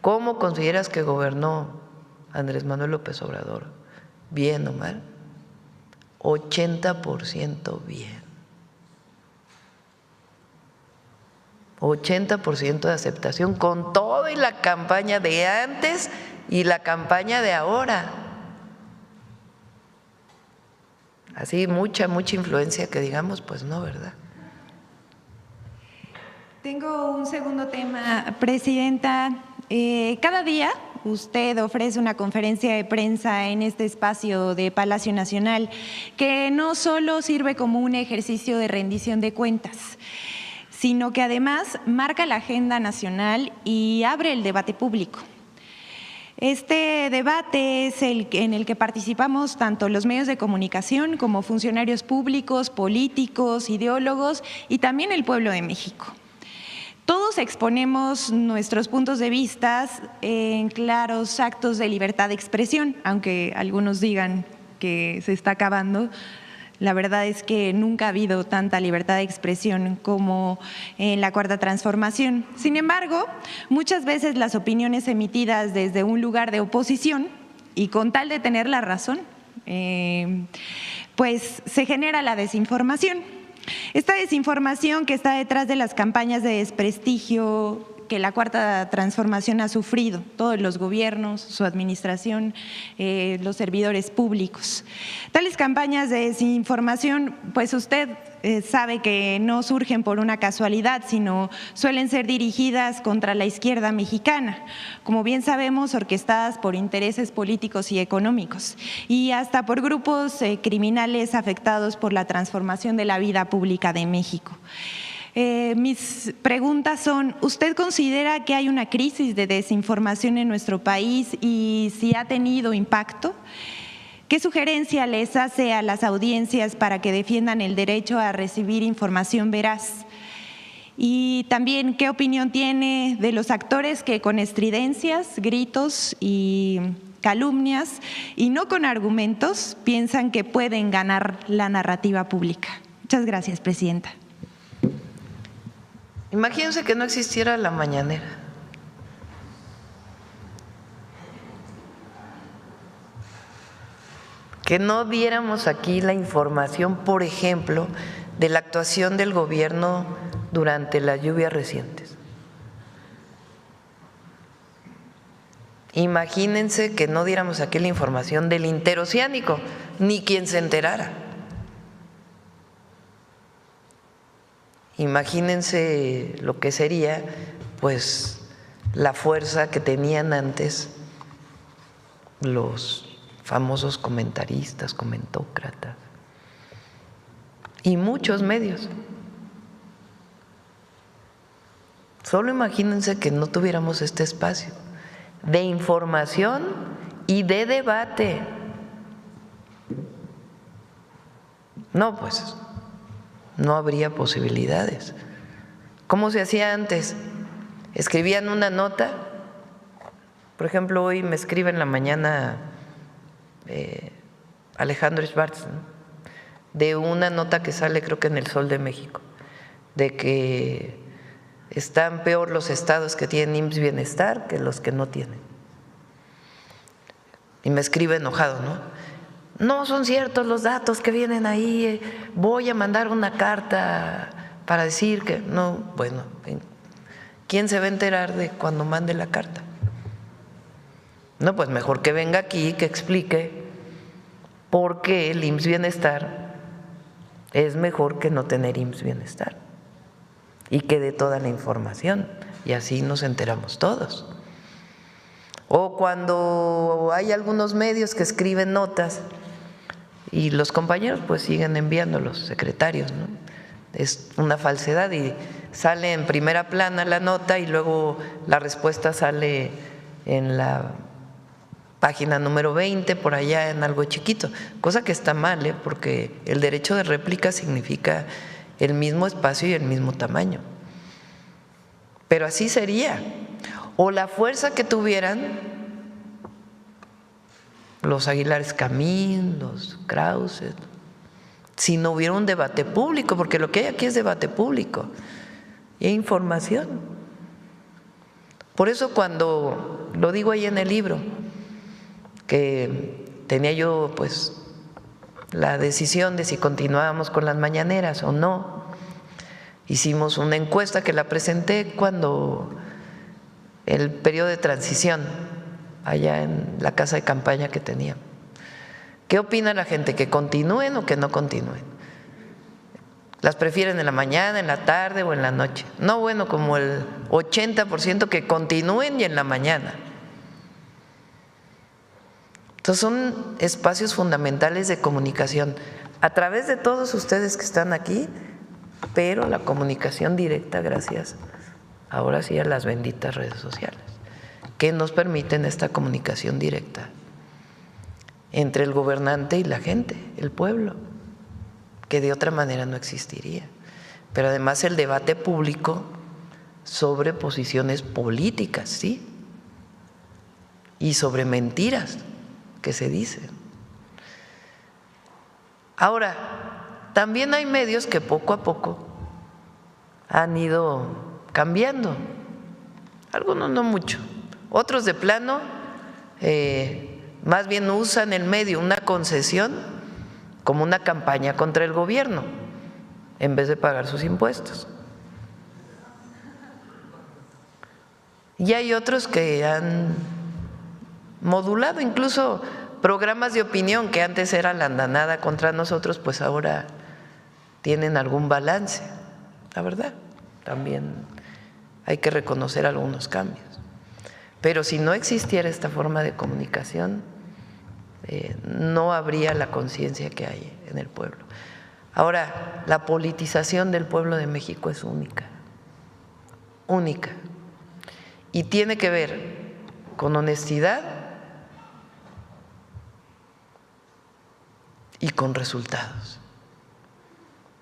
¿Cómo consideras que gobernó Andrés Manuel López Obrador? ¿Bien o mal? 80% bien. 80% de aceptación con todo y la campaña de antes y la campaña de ahora. Así mucha influencia que digamos, pues no, ¿verdad? Tengo un segundo tema, Presidenta. Cada día usted ofrece una conferencia de prensa en este espacio de Palacio Nacional que no solo sirve como un ejercicio de rendición de cuentas, sino que además marca la agenda nacional y abre el debate público. Este debate es el en el que participamos tanto los medios de comunicación como funcionarios públicos, políticos, ideólogos y también el pueblo de México. Todos exponemos nuestros puntos de vista en claros actos de libertad de expresión, aunque algunos digan que se está acabando. La verdad es que nunca ha habido tanta libertad de expresión como en la Cuarta Transformación. Sin embargo, muchas veces las opiniones emitidas desde un lugar de oposición y con tal de tener la razón, pues se genera la desinformación. Esta desinformación que está detrás de las campañas de desprestigio que la Cuarta Transformación ha sufrido, todos los gobiernos, su administración, los servidores públicos. Tales campañas de desinformación, pues usted sabe que no surgen por una casualidad, sino suelen ser dirigidas contra la izquierda mexicana, como bien sabemos, orquestadas por intereses políticos y económicos, y hasta por grupos criminales afectados por la transformación de la vida pública de México. Mis preguntas son, ¿usted considera que hay una crisis de desinformación en nuestro país y si ha tenido impacto? ¿Qué sugerencia les hace a las audiencias para que defiendan el derecho a recibir información veraz? Y también, ¿qué opinión tiene de los actores que con estridencias, gritos y calumnias y no con argumentos piensan que pueden ganar la narrativa pública? Muchas gracias, Presidenta. Imagínense que no existiera la mañanera. Que no diéramos aquí la información, por ejemplo, de la actuación del gobierno durante las lluvias recientes. Imagínense que no diéramos aquí la información del interoceánico, ni quien se enterara. Imagínense lo que sería, pues, la fuerza que tenían antes los famosos comentaristas, comentócratas y muchos medios. Solo imagínense que no tuviéramos este espacio de información y de debate. No, pues no habría posibilidades. ¿Cómo se hacía antes? Escribían una nota, por ejemplo, hoy me escribe en la mañana Alejandro Schwartz, ¿no?, de una nota que sale creo que en El Sol de México, de que están peor los estados que tienen IMSS Bienestar que los que no tienen. Y me escribe enojado, ¿no? No son ciertos los datos que vienen ahí, voy a mandar una carta para decir que no. Bueno, ¿quién se va a enterar de cuando mande la carta? No, pues mejor que venga aquí, que explique por qué el IMSS Bienestar es mejor que no tener IMSS Bienestar y que dé toda la información y así nos enteramos todos. O cuando hay algunos medios que escriben notas y los compañeros pues siguen enviando, los secretarios, ¿no? Es una falsedad y sale en primera plana la nota y luego la respuesta sale en la página número 20, por allá en algo chiquito, cosa que está mal, porque el derecho de réplica significa el mismo espacio y el mismo tamaño. Pero así sería. O la fuerza que tuvieran los Aguilares Camín, los Krause, si no hubiera un debate público, porque lo que hay aquí es debate público y hay información. Por eso cuando lo digo ahí en el libro, que tenía yo pues la decisión de si continuábamos con las mañaneras o no, hicimos una encuesta que la presenté cuando el periodo de transición allá en la casa de campaña que tenía. ¿Qué opina la gente? ¿Que continúen o que no continúen? ¿Las prefieren en la mañana, en la tarde o en la noche? No, bueno, como el 80% que continúen y en la mañana. Entonces son espacios fundamentales de comunicación a través de todos ustedes que están aquí, pero la comunicación directa gracias ahora sí a las benditas redes sociales, que nos permiten esta comunicación directa entre el gobernante y la gente, el pueblo, que de otra manera no existiría. Pero además el debate público sobre posiciones políticas, ¿sí? Y sobre mentiras que se dicen. Ahora, también hay medios que poco a poco han ido cambiando, algunos no mucho, otros de plano más bien usan el medio, una concesión, como una campaña contra el gobierno, en vez de pagar sus impuestos. Y hay otros que han modulado, incluso programas de opinión que antes eran la andanada contra nosotros, pues ahora tienen algún balance, la verdad. También hay que reconocer algunos cambios. Pero si no existiera esta forma de comunicación, no habría la conciencia que hay en el pueblo. Ahora, la politización del pueblo de México es única, única, y tiene que ver con honestidad y con resultados.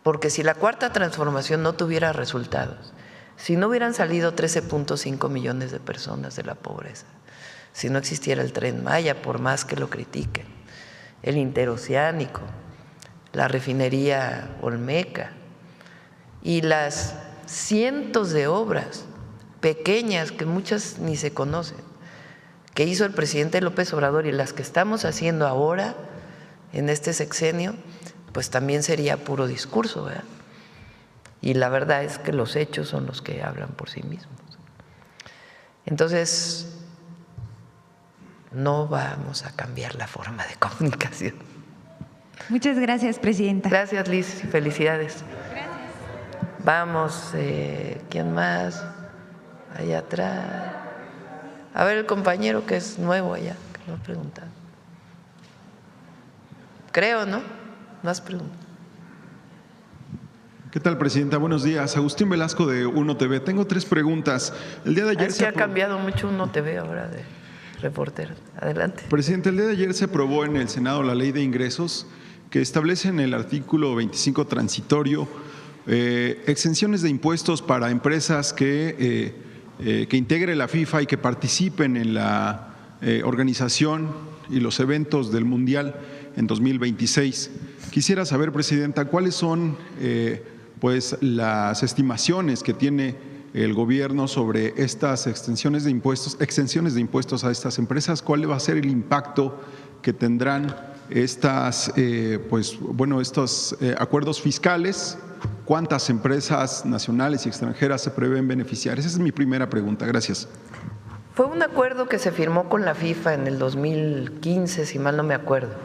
Porque si la Cuarta Transformación no tuviera resultados, si no hubieran salido 13.5 millones de personas de la pobreza, si no existiera el Tren Maya, por más que lo critiquen, el interoceánico, la refinería Olmeca y las cientos de obras pequeñas que muchas ni se conocen, que hizo el presidente López Obrador y las que estamos haciendo ahora en este sexenio, pues también sería puro discurso, ¿verdad? Y la verdad es que los hechos son los que hablan por sí mismos. Entonces, no vamos a cambiar la forma de comunicación. Muchas gracias, presidenta. Gracias, Liz, y felicidades. Gracias. Vamos, ¿quién más? Allá atrás. A ver, el compañero que es nuevo allá, que lo ha preguntado. Creo, ¿no? Más preguntas. ¿Qué tal, presidenta? Buenos días. Agustín Velasco de Uno TV. Tengo 3 preguntas. El día de ayer es que ha cambiado mucho Uno TV ahora de reportero. Adelante. Presidente, el día de ayer se aprobó en el Senado la Ley de Ingresos que establece en el artículo 25 transitorio exenciones de impuestos para empresas que integre la FIFA y que participen en la organización y los eventos del Mundial en 2026. Quisiera saber, presidenta, cuáles son pues las estimaciones que tiene el gobierno sobre estas exenciones de impuestos a estas empresas. ¿Cuál va a ser el impacto que tendrán estos acuerdos fiscales? ¿Cuántas empresas nacionales y extranjeras se prevén beneficiar? Esa es mi primera pregunta. Gracias. Fue un acuerdo que se firmó con la FIFA en el 2015, si mal no me acuerdo.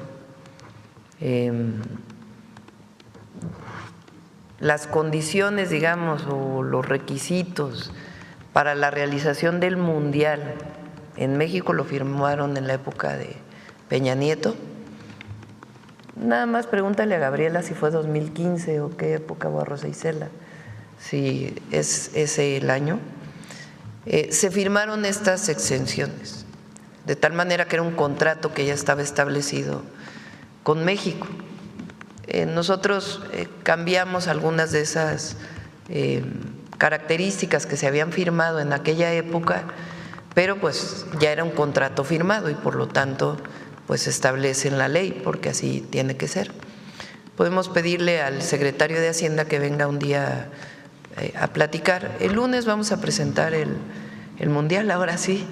Las condiciones, digamos, o los requisitos para la realización del Mundial en México lo firmaron en la época de Peña Nieto. Nada más pregúntale a Gabriela si fue 2015 o qué época, o a Rosa Isela, si es ese el año. Se firmaron estas exenciones, de tal manera que era un contrato que ya estaba establecido con México. Nosotros cambiamos algunas de esas características que se habían firmado en aquella época, pero pues ya era un contrato firmado y por lo tanto pues se establece en la ley, porque así tiene que ser. Podemos pedirle al secretario de Hacienda que venga un día a platicar. El lunes vamos a presentar el Mundial, ahora sí.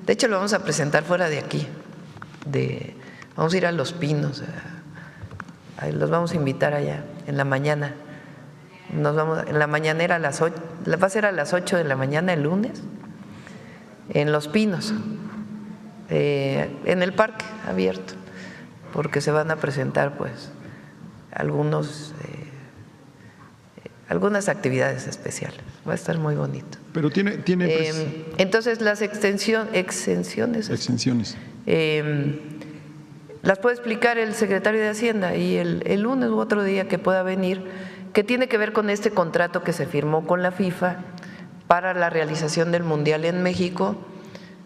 De hecho, lo vamos a presentar fuera de aquí. Vamos a ir a Los Pinos. Ahí los vamos a invitar allá en la mañana. En la mañanera a las 8, va a ser a las 8 de la mañana el lunes, en Los Pinos, en el parque abierto, porque se van a presentar pues algunas actividades especiales. Va a estar muy bonito. Pero tiene entonces las exenciones las puede explicar el secretario de Hacienda, y el lunes u otro día que pueda venir, que tiene que ver con este contrato que se firmó con la FIFA para la realización del Mundial en México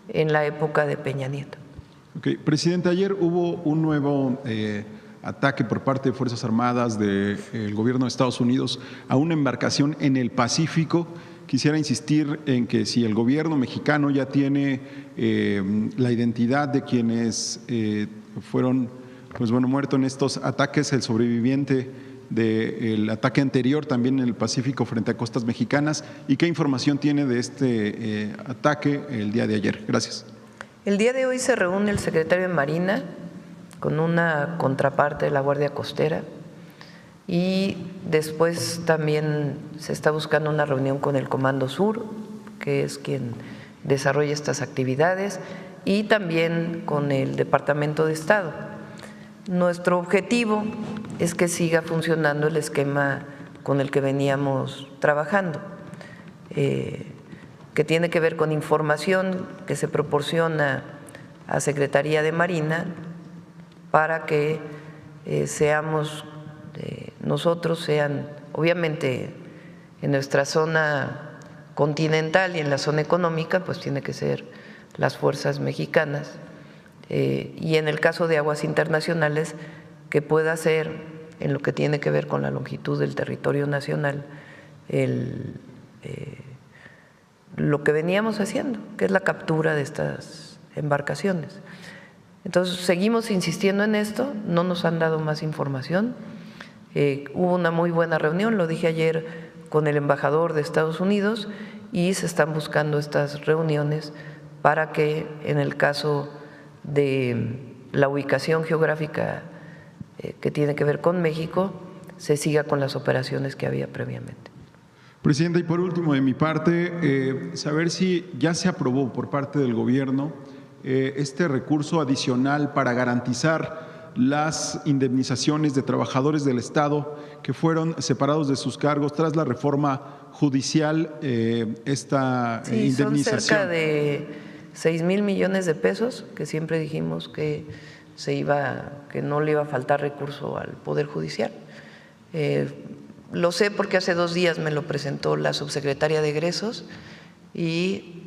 en la época de Peña Nieto. Okay. Presidente, ayer hubo un nuevo ataque por parte de Fuerzas Armadas del gobierno de Estados Unidos a una embarcación en el Pacífico. Quisiera insistir en que si el gobierno mexicano ya tiene la identidad de quienes fueron muertos en estos ataques, el sobreviviente del ataque anterior también en el Pacífico frente a costas mexicanas, y qué información tiene de este ataque el día de ayer. Gracias. El día de hoy se reúne el secretario de Marina con una contraparte de la Guardia Costera, y después también se está buscando una reunión con el Comando Sur, que es quien desarrolla estas actividades, y también con el Departamento de Estado. Nuestro objetivo es que siga funcionando el esquema con el que veníamos trabajando, que tiene que ver con información que se proporciona a Secretaría de Marina para que nosotros sean, obviamente en nuestra zona continental y en la zona económica, pues tiene que ser las fuerzas mexicanas, y en el caso de aguas internacionales, que pueda ser, en lo que tiene que ver con la longitud del territorio nacional, lo que veníamos haciendo, que es la captura de estas embarcaciones. Entonces, seguimos insistiendo en esto, no nos han dado más información. Hubo una muy buena reunión, lo dije ayer, con el embajador de Estados Unidos, y se están buscando estas reuniones para que en el caso de la ubicación geográfica que tiene que ver con México, se siga con las operaciones que había previamente. Presidenta, y por último de mi parte, saber si ya se aprobó por parte del gobierno este recurso adicional para garantizar las indemnizaciones de trabajadores del Estado que fueron separados de sus cargos tras la reforma judicial, esta indemnización. Son cerca de 6,000 millones de pesos, que siempre dijimos que no le iba a faltar recurso al Poder Judicial. Lo sé porque hace 2 días me lo presentó la subsecretaria de Egresos, y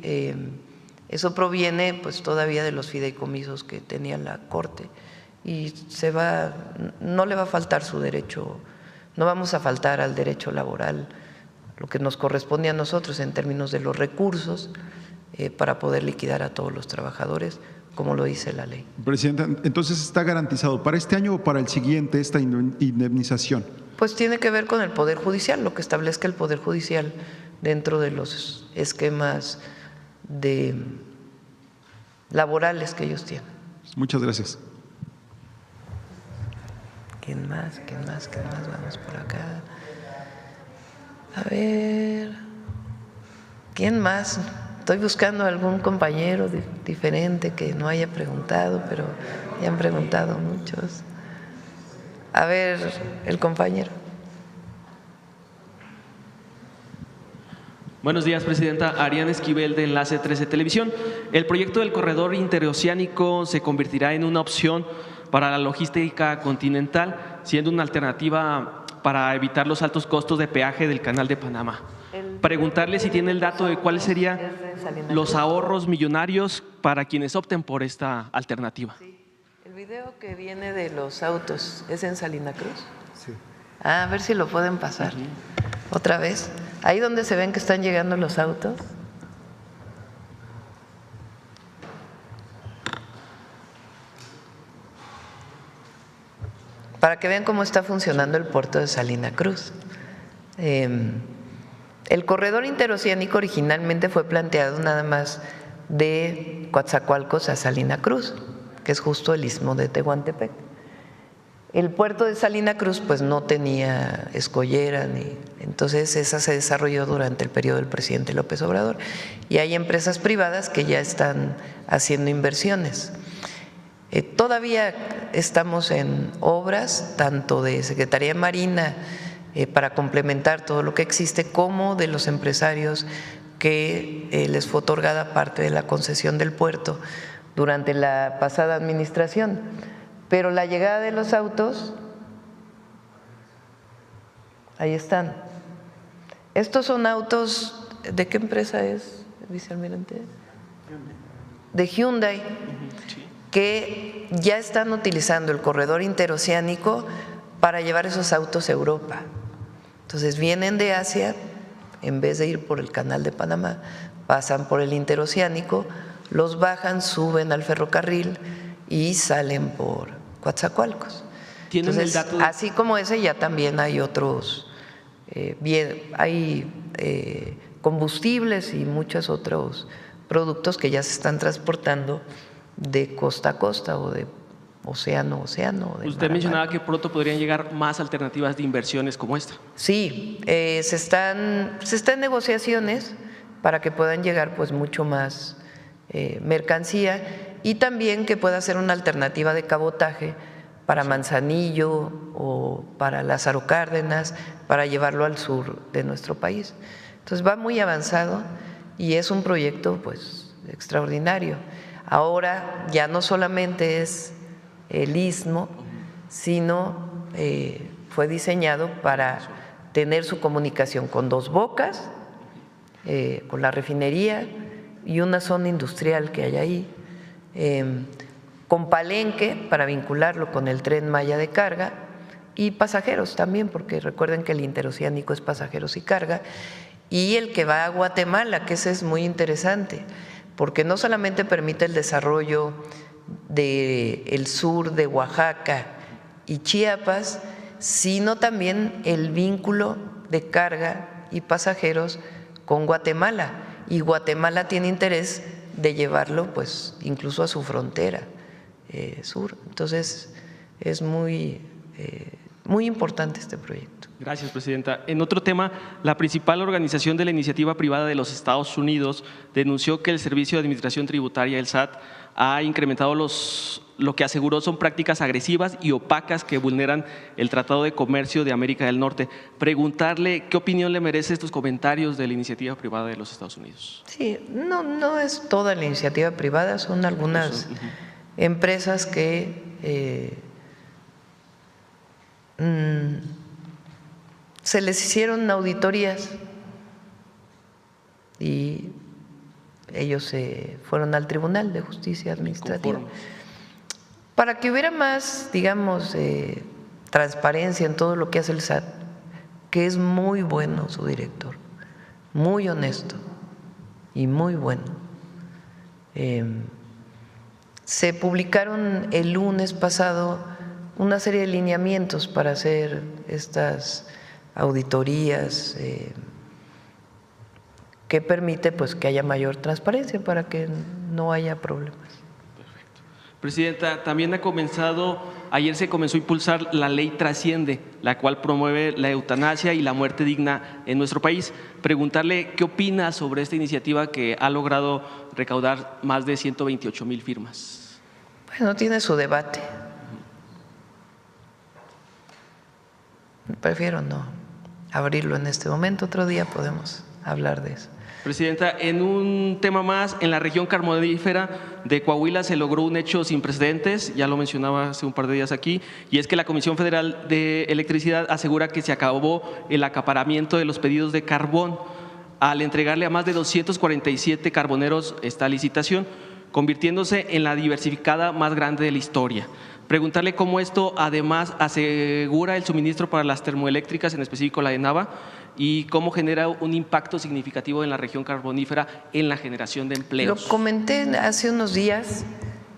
eso proviene pues todavía de los fideicomisos que tenía la Corte, y no le va a faltar su derecho, no vamos a faltar al derecho laboral, lo que nos corresponde a nosotros en términos de los recursos para poder liquidar a todos los trabajadores, como lo dice la ley. Presidenta, entonces ¿está garantizado para este año o para el siguiente esta indemnización? Pues tiene que ver con el Poder Judicial, lo que establezca el Poder Judicial dentro de los esquemas laborales que ellos tienen. Muchas gracias. ¿Quién más? Vamos por acá. A ver, ¿quién más? Estoy buscando algún compañero diferente que no haya preguntado, pero ya han preguntado muchos. A ver, el compañero. Buenos días, Presidenta. Arián Esquivel, de Enlace 13 Televisión. El proyecto del corredor interoceánico se convertirá en una opción para la logística continental, siendo una alternativa para evitar los altos costos de peaje del Canal de Panamá. Preguntarle si tiene el dato de cuáles serían los ahorros millonarios para quienes opten por esta alternativa. Sí. El video que viene de los autos, ¿es en Salina Cruz? Sí. A ver si lo pueden pasar otra vez. Ahí donde se ven que están llegando los autos. Para que vean cómo está funcionando el puerto de Salina Cruz. El corredor interoceánico originalmente fue planteado nada más de Coatzacoalcos a Salina Cruz, que es justo el istmo de Tehuantepec. El puerto de Salina Cruz pues no tenía escollera, entonces esa se desarrolló durante el periodo del presidente López Obrador y hay empresas privadas que ya están haciendo inversiones. Todavía estamos en obras tanto de Secretaría de Marina para complementar todo lo que existe, como de los empresarios que les fue otorgada parte de la concesión del puerto durante la pasada administración. Pero la llegada de los autos, ahí están. Estos son autos, ¿de qué empresa es, vicealmirante? De Hyundai, que ya están utilizando el corredor interoceánico para llevar esos autos a Europa. Entonces vienen de Asia, en vez de ir por el canal de Panamá, pasan por el interoceánico, los bajan, suben al ferrocarril y salen por Coatzacoalcos. ¿Tienen el dato de... Así como ese, ya también hay otros, hay combustibles y muchos otros productos que ya se están transportando de costa a costa o de océano a océano. Usted mencionaba que pronto podrían llegar más alternativas de inversiones como esta. Sí, se están en negociaciones para que puedan llegar pues mucho más mercancía y también que pueda ser una alternativa de cabotaje para Manzanillo o para Lázaro Cárdenas, para llevarlo al sur de nuestro país. Entonces va muy avanzado y es un proyecto pues extraordinario. Ahora ya no solamente es el istmo, sino fue diseñado para tener su comunicación con Dos Bocas, con la refinería y una zona industrial que hay ahí, con Palenque para vincularlo con el Tren Maya de carga y pasajeros también, porque recuerden que el interoceánico es pasajeros y carga, y el que va a Guatemala, que ese es muy interesante, porque no solamente permite el desarrollo del sur de Oaxaca y Chiapas, sino también el vínculo de carga y pasajeros con Guatemala, y Guatemala tiene interés de llevarlo pues incluso a su frontera sur. Entonces es muy importante este proyecto. Gracias, presidenta. En otro tema, la principal organización de la iniciativa privada de los Estados Unidos denunció que el Servicio de Administración Tributaria, el SAT, ha incrementado lo que aseguró son prácticas agresivas y opacas que vulneran el Tratado de Comercio de América del Norte. Preguntarle qué opinión le merece estos comentarios de la iniciativa privada de los Estados Unidos. Sí, no es toda la iniciativa privada, son algunas empresas que se les hicieron auditorías y ellos se fueron al Tribunal de Justicia Administrativa para que hubiera más, digamos, transparencia en todo lo que hace el SAT, que es muy bueno su director, muy honesto y muy bueno. Se publicaron el lunes pasado una serie de lineamientos para hacer estas auditorías que permite pues que haya mayor transparencia para que no haya problemas. Perfecto. Presidenta, también ayer se comenzó a impulsar la ley Trasciende, la cual promueve la eutanasia y la muerte digna en nuestro país. Preguntarle qué opina sobre esta iniciativa que ha logrado recaudar más de 128,000 firmas. Bueno, tiene su debate. Prefiero no abrirlo en este momento, otro día podemos hablar de eso. Presidenta, en un tema más, en la región carbonífera de Coahuila se logró un hecho sin precedentes, ya lo mencionaba hace un par de días aquí, y es que la Comisión Federal de Electricidad asegura que se acabó el acaparamiento de los pedidos de carbón al entregarle a más de 247 carboneros esta licitación, convirtiéndose en la diversificada más grande de la historia. Preguntarle cómo esto además asegura el suministro para las termoeléctricas, en específico la de Nava, y cómo genera un impacto significativo en la región carbonífera en la generación de empleos. Lo comenté hace unos días.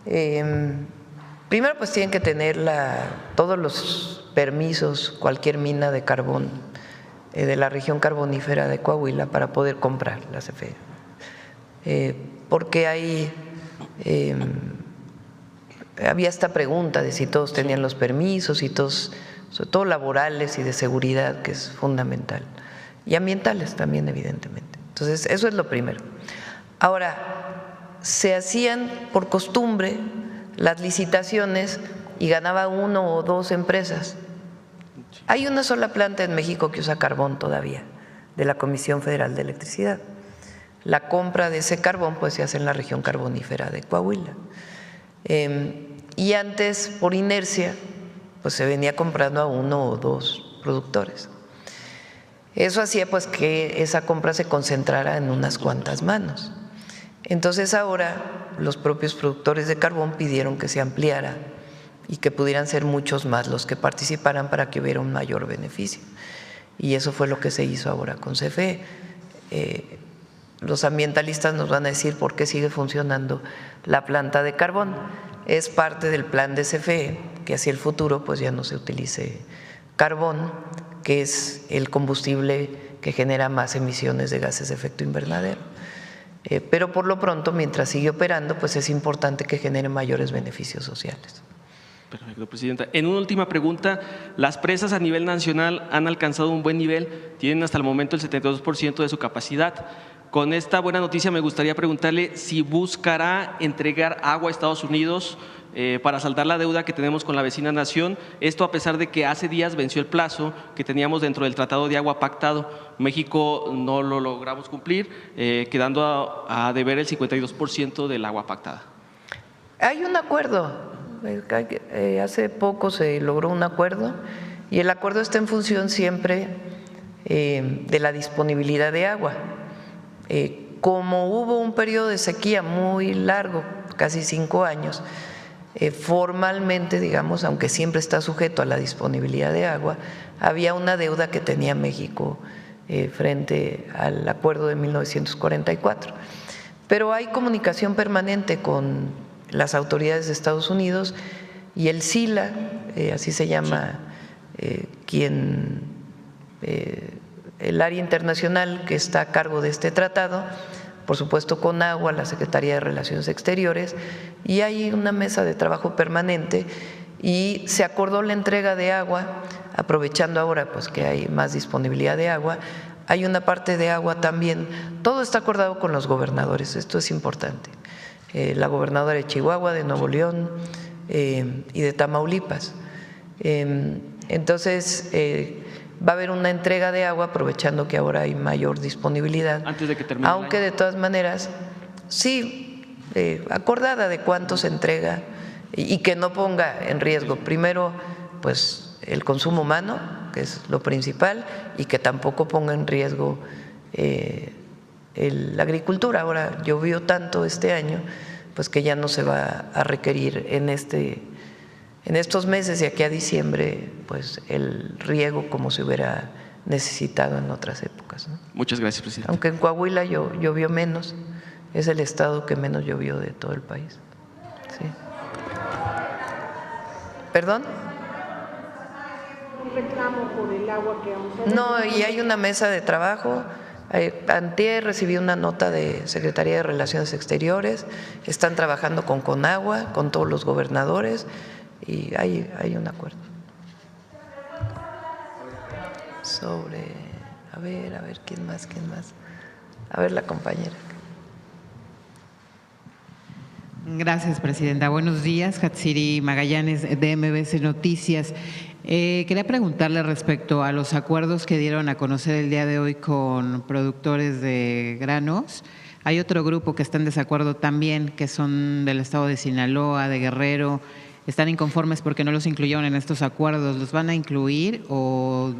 Primero pues tienen que tener todos los permisos, cualquier mina de carbón de la región carbonífera de Coahuila para poder comprar la CFE. Porque había esta pregunta de si todos tenían los permisos y todos, sobre todo laborales y de seguridad, que es fundamental, y ambientales también, evidentemente. Entonces, eso es lo primero. Ahora, se hacían por costumbre las licitaciones y ganaba 1 o 2 empresas. Hay una sola planta en México que usa carbón todavía, de la Comisión Federal de Electricidad. La compra de ese carbón pues se hace en la región carbonífera de Coahuila. Y antes, por inercia, pues se venía comprando a 1 o 2 productores. Eso hacía pues que esa compra se concentrara en unas cuantas manos. Entonces ahora los propios productores de carbón pidieron que se ampliara y que pudieran ser muchos más los que participaran para que hubiera un mayor beneficio. Y eso fue lo que se hizo ahora con CFE. Los ambientalistas nos van a decir por qué sigue funcionando la planta de carbón. Es parte del plan de CFE que hacia el futuro pues ya no se utilice carbón, que es el combustible que genera más emisiones de gases de efecto invernadero. Pero por lo pronto, mientras sigue operando, pues es importante que genere mayores beneficios sociales. Perfecto, Presidenta. En una última pregunta, las presas a nivel nacional han alcanzado un buen nivel, tienen hasta el momento el 72% de su capacidad. Con esta buena noticia me gustaría preguntarle si buscará entregar agua a Estados Unidos para saldar la deuda que tenemos con la vecina nación, esto a pesar de que hace días venció el plazo que teníamos dentro del Tratado de Agua pactado. México no lo logramos cumplir, quedando a deber el 52% del agua pactada. Hay un acuerdo, hace poco se logró un acuerdo y el acuerdo está en función siempre de la disponibilidad de agua. Como hubo un periodo de sequía muy largo, casi 5 años, formalmente, digamos, aunque siempre está sujeto a la disponibilidad de agua, había una deuda que tenía México frente al acuerdo de 1944. Pero hay comunicación permanente con las autoridades de Estados Unidos y el SILA, así se llama, el área internacional que está a cargo de este tratado, por supuesto con agua, la Secretaría de Relaciones Exteriores, y hay una mesa de trabajo permanente y se acordó la entrega de agua, aprovechando ahora pues que hay más disponibilidad de agua. Hay una parte de agua también, todo está acordado con los gobernadores, esto es importante, la gobernadora de Chihuahua, de Nuevo León y de Tamaulipas. Entonces, va a haber una entrega de agua aprovechando que ahora hay mayor disponibilidad. Antes de que termine aunque de todas maneras, sí, acordada de cuánto se entrega y que no ponga en riesgo, primero, pues el consumo humano, que es lo principal, y que tampoco ponga en riesgo la agricultura. Ahora llovió tanto este año, pues que ya no se va a requerir en estos meses de aquí a diciembre, pues el riego como se hubiera necesitado en otras épocas, ¿no? Muchas gracias, Presidente. Aunque en Coahuila llovió menos, es el estado que menos llovió de todo el país. Sí. ¿Perdón? Un reclamo por el agua que vamos a... No, y hay una mesa de trabajo. Antier recibí una nota de Secretaría de Relaciones Exteriores, están trabajando con Conagua, con todos los gobernadores, y hay un acuerdo sobre, a ver, ¿quién más? A ver, la compañera. Gracias, Presidenta. Buenos días, Hatsiri Magallanes, de MBC Noticias. Quería preguntarle respecto a los acuerdos que dieron a conocer el día de hoy con productores de granos. Hay otro grupo que está en desacuerdo también, que son del estado de Sinaloa, de Guerrero. ¿Están inconformes porque no los incluyeron en estos acuerdos? ¿Los van a incluir o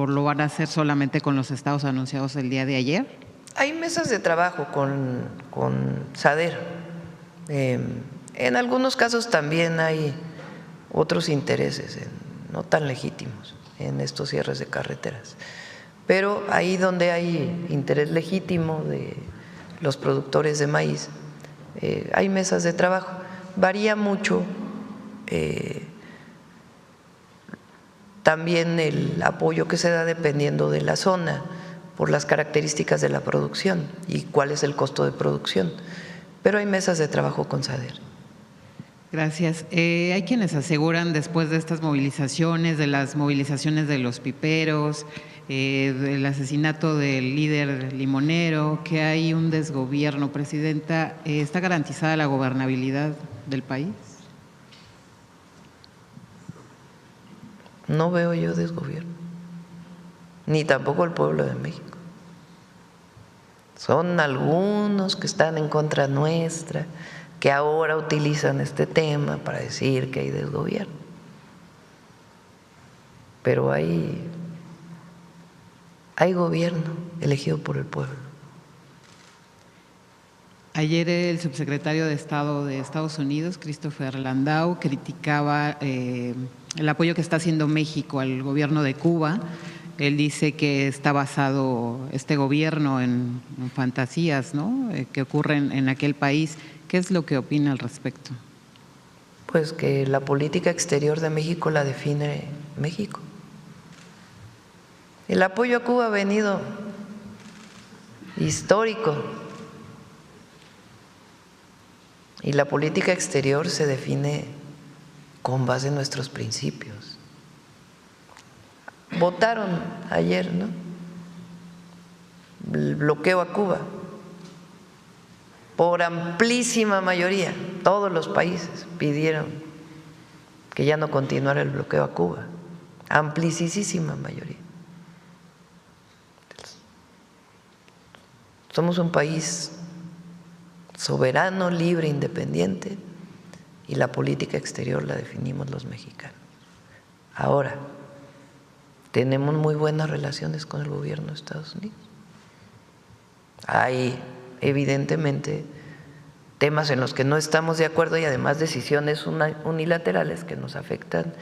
lo van a hacer solamente con los estados anunciados el día de ayer? Hay mesas de trabajo con SADER. En algunos casos también hay otros intereses, no tan legítimos, en estos cierres de carreteras. Pero ahí donde hay interés legítimo de los productores de maíz, hay mesas de trabajo. Varía mucho también el apoyo que se da dependiendo de la zona, por las características de la producción y cuál es el costo de producción. Pero hay mesas de trabajo con SADER. Gracias. Hay quienes aseguran, después de estas movilizaciones, de las movilizaciones de los piperos, del asesinato del líder limonero, que hay un desgobierno. Presidenta, ¿está garantizada la gobernabilidad del país? No veo yo desgobierno, ni tampoco el pueblo de México. Son algunos que están en contra nuestra, que ahora utilizan este tema para decir que hay desgobierno. Pero hay gobierno elegido por el pueblo. Ayer el subsecretario de Estado de Estados Unidos, Christopher Landau, criticaba el apoyo que está haciendo México al gobierno de Cuba. Él dice que está basado este gobierno en fantasías, ¿no?, que ocurren en aquel país. ¿Qué es lo que opina al respecto? Pues que la política exterior de México la define México. El apoyo a Cuba ha venido histórico y la política exterior se define con base en nuestros principios. Votaron ayer, ¿no?, el bloqueo a Cuba por amplísima mayoría. Todos los países pidieron que ya no continuara el bloqueo a Cuba, amplísima mayoría. Somos un país soberano, libre, independiente, y la política exterior la definimos los mexicanos. Ahora, tenemos muy buenas relaciones con el gobierno de Estados Unidos. Hay evidentemente temas en los que no estamos de acuerdo y además decisiones unilaterales que nos afectan,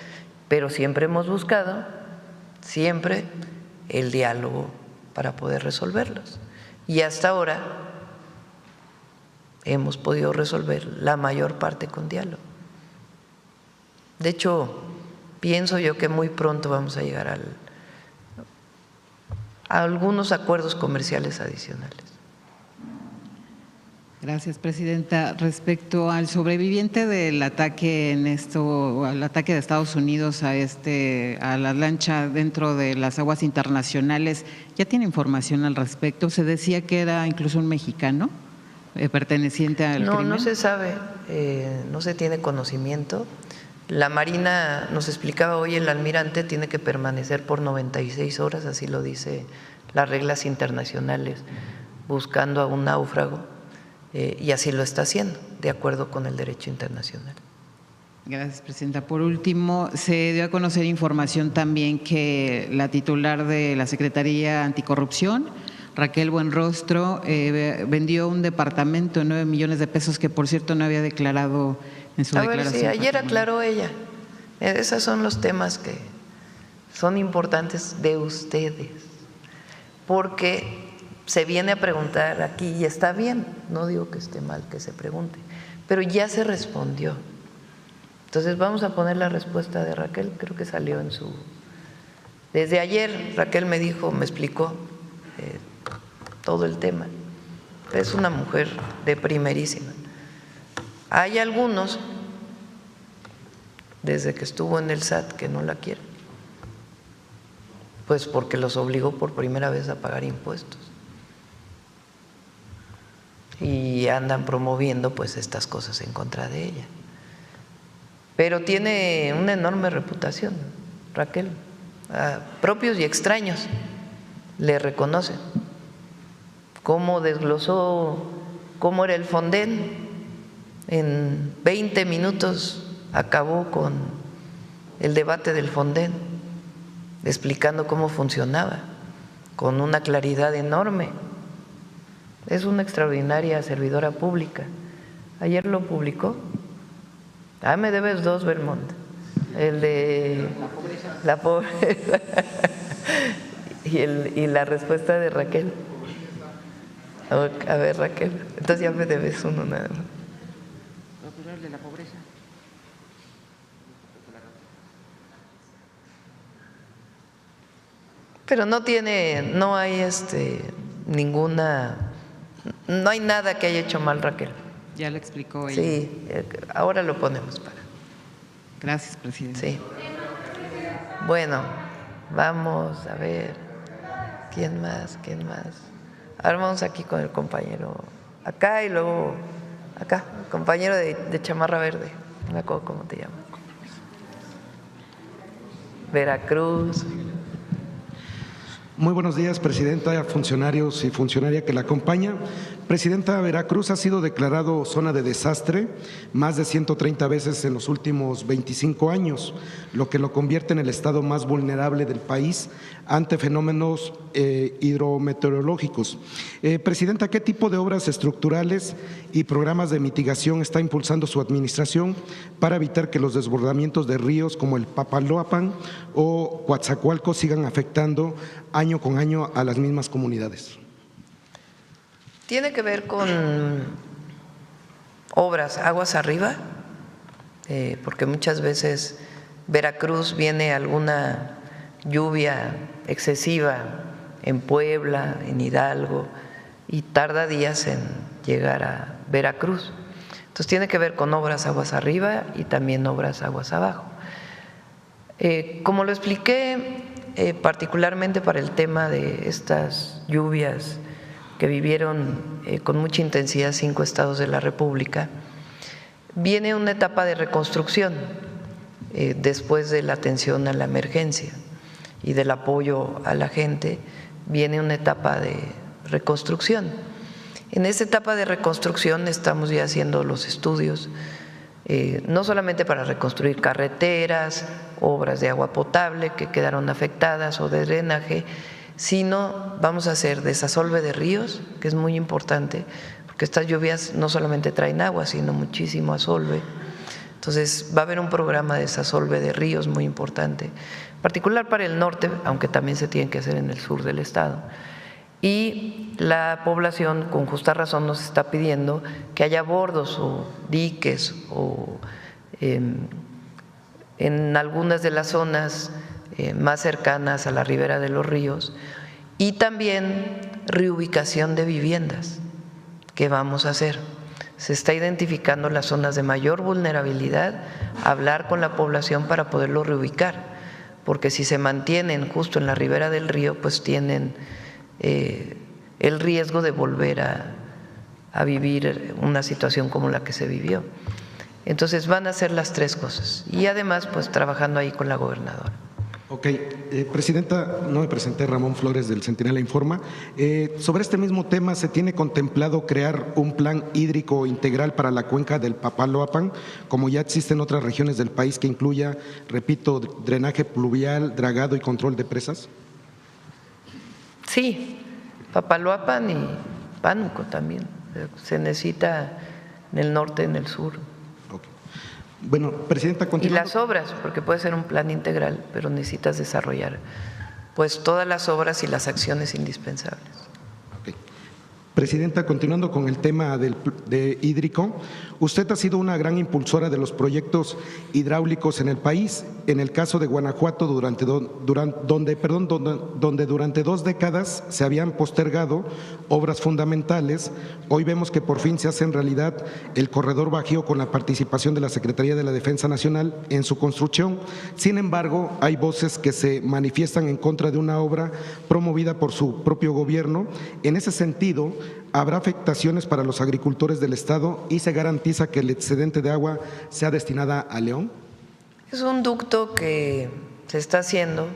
pero siempre hemos buscado, siempre, el diálogo para poder resolverlos. Y hasta ahora hemos podido resolver la mayor parte con diálogo. De hecho, pienso yo que muy pronto vamos a llegar a algunos acuerdos comerciales adicionales. Gracias, Presidenta. Respecto al sobreviviente del ataque al ataque de Estados Unidos a la lancha dentro de las aguas internacionales, ¿ya tiene información al respecto? Se decía que era incluso un mexicano perteneciente al crimen. No se sabe, no se tiene conocimiento. La Marina, nos explicaba hoy el almirante, tiene que permanecer por 96 horas, así lo dice las reglas internacionales, buscando a un náufrago. Y así lo está haciendo, de acuerdo con el derecho internacional. Gracias, Presidenta. Por último, se dio a conocer información también que la titular de la Secretaría Anticorrupción, Raquel Buenrostro, vendió un departamento de 9 millones de pesos que, por cierto, no había declarado en su declaración. Sí, ayer aclaró ella. Esos son los temas que son importantes de ustedes, porque se viene a preguntar aquí y está bien, no digo que esté mal que se pregunte, pero ya se respondió. Entonces vamos a poner la respuesta de Raquel, creo que salió en su… Desde ayer Raquel me explicó todo el tema. Es una mujer de primerísima. Hay algunos, desde que estuvo en el SAT, que no la quieren, pues porque los obligó por primera vez a pagar impuestos. Y andan promoviendo pues estas cosas en contra de ella. Pero tiene una enorme reputación, Raquel, propios y extraños le reconocen. Cómo desglosó cómo era el Fonden, en 20 minutos acabó con el debate del Fonden, explicando cómo funcionaba, con una claridad enorme. Es una extraordinaria servidora pública. Ayer lo publicó. Me debes 2, Belmont. El de la pobreza. y la respuesta de Raquel. A ver, Raquel. Entonces ya me debes uno nada más. El de la pobreza. Pero no hay no hay nada que haya hecho mal, Raquel. Ya lo explicó ella. Sí, ahora lo ponemos para. Gracias, presidente. Sí. Bueno, vamos a ver. ¿Quién más? Ahora vamos aquí con el compañero acá y luego acá, el compañero de chamarra verde. No me acuerdo cómo te llamas. Veracruz. Muy buenos días, presidenta, funcionarios y funcionaria que la acompaña. Presidenta, Veracruz ha sido declarado zona de desastre más de 130 veces en los últimos 25 años, lo que lo convierte en el estado más vulnerable del país ante fenómenos hidrometeorológicos. Presidenta, ¿qué tipo de obras estructurales y programas de mitigación está impulsando su administración para evitar que los desbordamientos de ríos como el Papaloapan o Coatzacoalcos sigan afectando año con año a las mismas comunidades? Tiene que ver con obras aguas arriba, porque muchas veces Veracruz viene alguna lluvia excesiva en Puebla, en Hidalgo, y tarda días en llegar a Veracruz. Entonces tiene que ver con obras aguas arriba y también obras aguas abajo. Como lo expliqué, particularmente para el tema de estas lluvias que vivieron con mucha intensidad 5 estados de la República, viene una etapa de reconstrucción después de la atención a la emergencia y del apoyo a la gente, viene una etapa de reconstrucción. En esta etapa de reconstrucción estamos ya haciendo los estudios, no solamente para reconstruir carreteras, obras de agua potable que quedaron afectadas o de drenaje, sino vamos a hacer desasolve de ríos, que es muy importante, porque estas lluvias no solamente traen agua, sino muchísimo asolve. Entonces va a haber un programa de desasolve de ríos muy importante, particular para el norte, aunque también se tiene que hacer en el sur del estado. Y la población, con justa razón, nos está pidiendo que haya bordos o diques o en algunas de las zonas más cercanas a la ribera de los ríos, y también reubicación de viviendas que vamos a hacer. Se está identificando las zonas de mayor vulnerabilidad, hablar con la población para poderlo reubicar, porque si se mantienen justo en la ribera del río, pues tienen el riesgo de volver a vivir una situación como la que se vivió. Entonces van a hacer las tres cosas y además pues trabajando ahí con la gobernadora. Ok, presidenta, no me presenté, Ramón Flores del Centinela Informa. Sobre este mismo tema, ¿se tiene contemplado crear un plan hídrico integral para la cuenca del Papaloapan, como ya existen otras regiones del país, que incluya, repito, drenaje pluvial, dragado y control de presas? Sí, Papaloapan y Pánuco también. Se necesita en el norte, en el sur. Bueno, presidenta, continuando. Y las obras, porque puede ser un plan integral, pero necesitas desarrollar pues todas las obras y las acciones indispensables. Okay. Presidenta, continuando con el tema de hídrico, usted ha sido una gran impulsora de los proyectos hidráulicos en el país. En el caso de Guanajuato, donde durante 2 décadas se habían postergado obras fundamentales, hoy vemos que por fin se hace en realidad el corredor bajío con la participación de la Secretaría de la Defensa Nacional en su construcción. Sin embargo, hay voces que se manifiestan en contra de una obra promovida por su propio gobierno. En ese sentido, ¿habrá afectaciones para los agricultores del Estado y se garantiza que el excedente de agua sea destinada a León? Es un ducto que se está haciendo.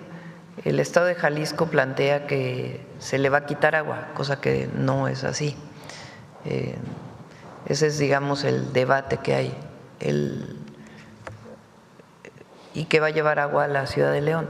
El Estado de Jalisco plantea que se le va a quitar agua, cosa que no es así. Ese es, digamos, el debate que hay y que va a llevar agua a la ciudad de León.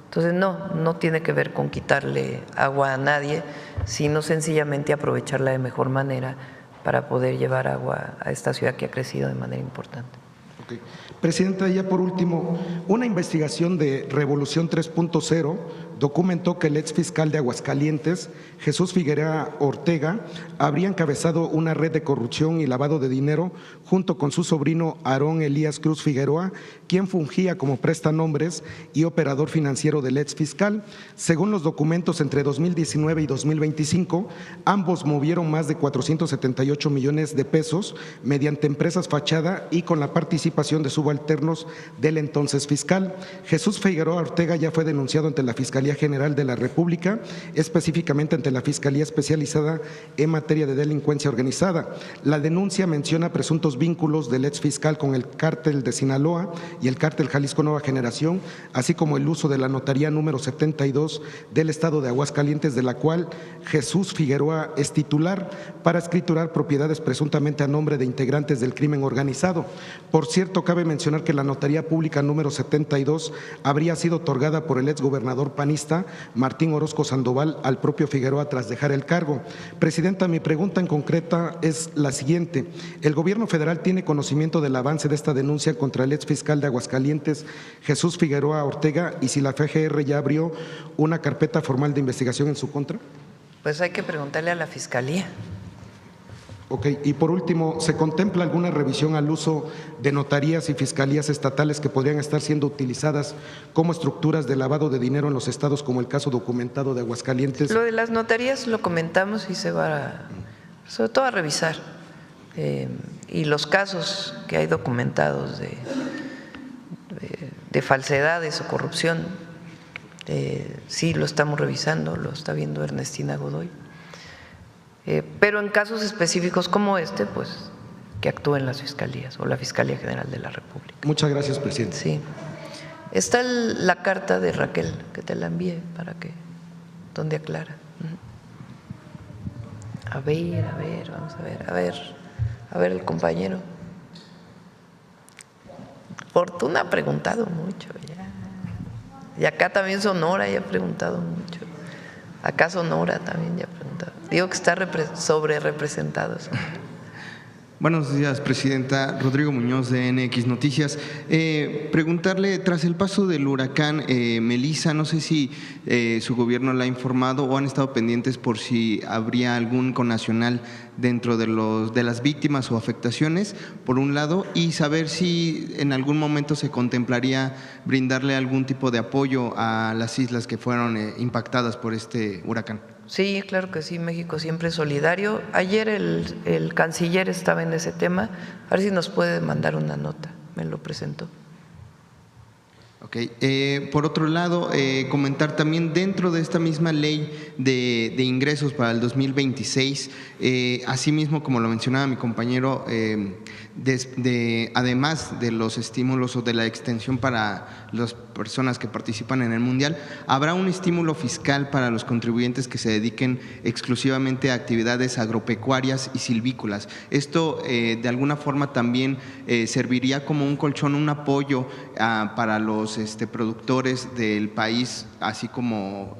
Entonces no tiene que ver con quitarle agua a nadie, sino sencillamente aprovecharla de mejor manera para poder llevar agua a esta ciudad que ha crecido de manera importante. Okay. Presidenta, ya por último, una investigación de Revolución 3.0 documentó que el ex fiscal de Aguascalientes, Jesús Figueroa Ortega, habría encabezado una red de corrupción y lavado de dinero junto con su sobrino Aarón Elías Cruz Figueroa, quien fungía como prestanombres y operador financiero del ex fiscal. Según los documentos, entre 2019 y 2025, ambos movieron más de 478 millones de pesos mediante empresas fachada y con la participación de subalternos del entonces fiscal. Jesús Figueroa Ortega ya fue denunciado ante la Fiscalía General de la República, específicamente ante la Fiscalía Especializada en Materia de Delincuencia Organizada. La denuncia menciona presuntos vínculos del ex fiscal con el cártel de Sinaloa y el cártel Jalisco Nueva Generación, así como el uso de la notaría número 72 del estado de Aguascalientes, de la cual Jesús Figueroa es titular, para escriturar propiedades presuntamente a nombre de integrantes del crimen organizado. Por cierto, cabe mencionar que la notaría pública número 72 habría sido otorgada por el exgobernador panista Martín Orozco Sandoval al propio Figueroa tras dejar el cargo. Presidenta, mi pregunta en concreta es la siguiente. ¿El gobierno federal tiene conocimiento del avance de esta denuncia contra el ex fiscal de Aguascalientes, Jesús Figueroa Ortega, y si la FGR ya abrió una carpeta formal de investigación en su contra? Pues hay que preguntarle a la Fiscalía. Ok, y por último, ¿se contempla alguna revisión al uso de notarías y fiscalías estatales que podrían estar siendo utilizadas como estructuras de lavado de dinero en los estados, como el caso documentado de Aguascalientes? Lo de las notarías lo comentamos y se va sobre todo a revisar. Y los casos que hay documentados de falsedades o corrupción, sí lo estamos revisando, lo está viendo Ernestina Godoy. Pero en casos específicos como este, pues que actúen las fiscalías o la Fiscalía General de la República. Muchas gracias, presidente. Sí. Está la carta de Raquel, que te la envíe para que, donde aclara. A ver, vamos a ver el compañero. Fortuna ha preguntado mucho ya. Y acá también Sonora ya ha preguntado mucho. Acá Sonora también ya ha preguntado. Digo que está sobre representado. Buenos días, presidenta. Rodrigo Muñoz, de NX Noticias. Preguntarle, tras el paso del huracán Melissa, no sé si su gobierno la ha informado o han estado pendientes por si habría algún connacional dentro de las víctimas o afectaciones, por un lado, y saber si en algún momento se contemplaría brindarle algún tipo de apoyo a las islas que fueron impactadas por este huracán. Sí, claro que sí, México siempre es solidario. Ayer el canciller estaba en ese tema, a ver si nos puede mandar una nota, me lo presentó. Ok. Por otro lado, comentar también dentro de esta misma ley de ingresos para el 2026, asimismo, como lo mencionaba mi compañero, además de los estímulos o de la extensión para las personas que participan en el Mundial, habrá un estímulo fiscal para los contribuyentes que se dediquen exclusivamente a actividades agropecuarias y silvícolas. Esto de alguna forma también serviría como un colchón, un apoyo para los productores del país, así como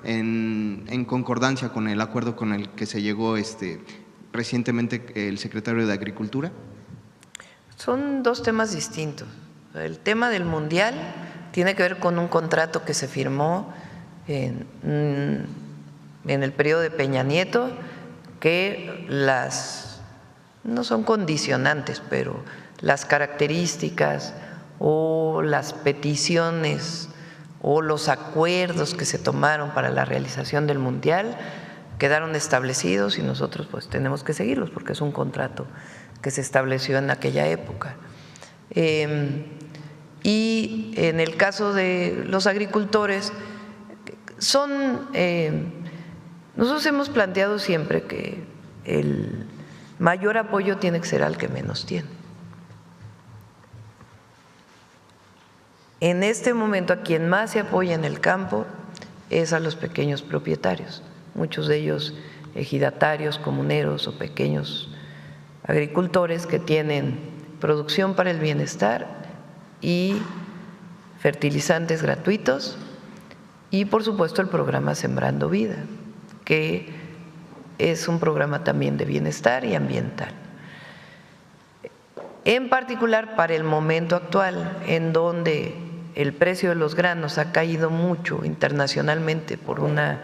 en concordancia con el acuerdo con el que se llegó recientemente el secretario de Agricultura. Son dos temas distintos. El tema del Mundial tiene que ver con un contrato que se firmó en el periodo de Peña Nieto, que no son condicionantes, pero las características o las peticiones o los acuerdos que se tomaron para la realización del Mundial quedaron establecidos y nosotros pues tenemos que seguirlos porque es un contrato que se estableció en aquella época. Y en el caso de los agricultores, nosotros hemos planteado siempre que el mayor apoyo tiene que ser al que menos tiene. En este momento a quien más se apoya en el campo es a los pequeños propietarios, muchos de ellos ejidatarios, comuneros o pequeños agricultores que tienen producción para el bienestar y fertilizantes gratuitos y por supuesto el programa Sembrando Vida, que es un programa también de bienestar y ambiental. en particular para el momento actual, en donde el precio de los granos ha caído mucho internacionalmente por una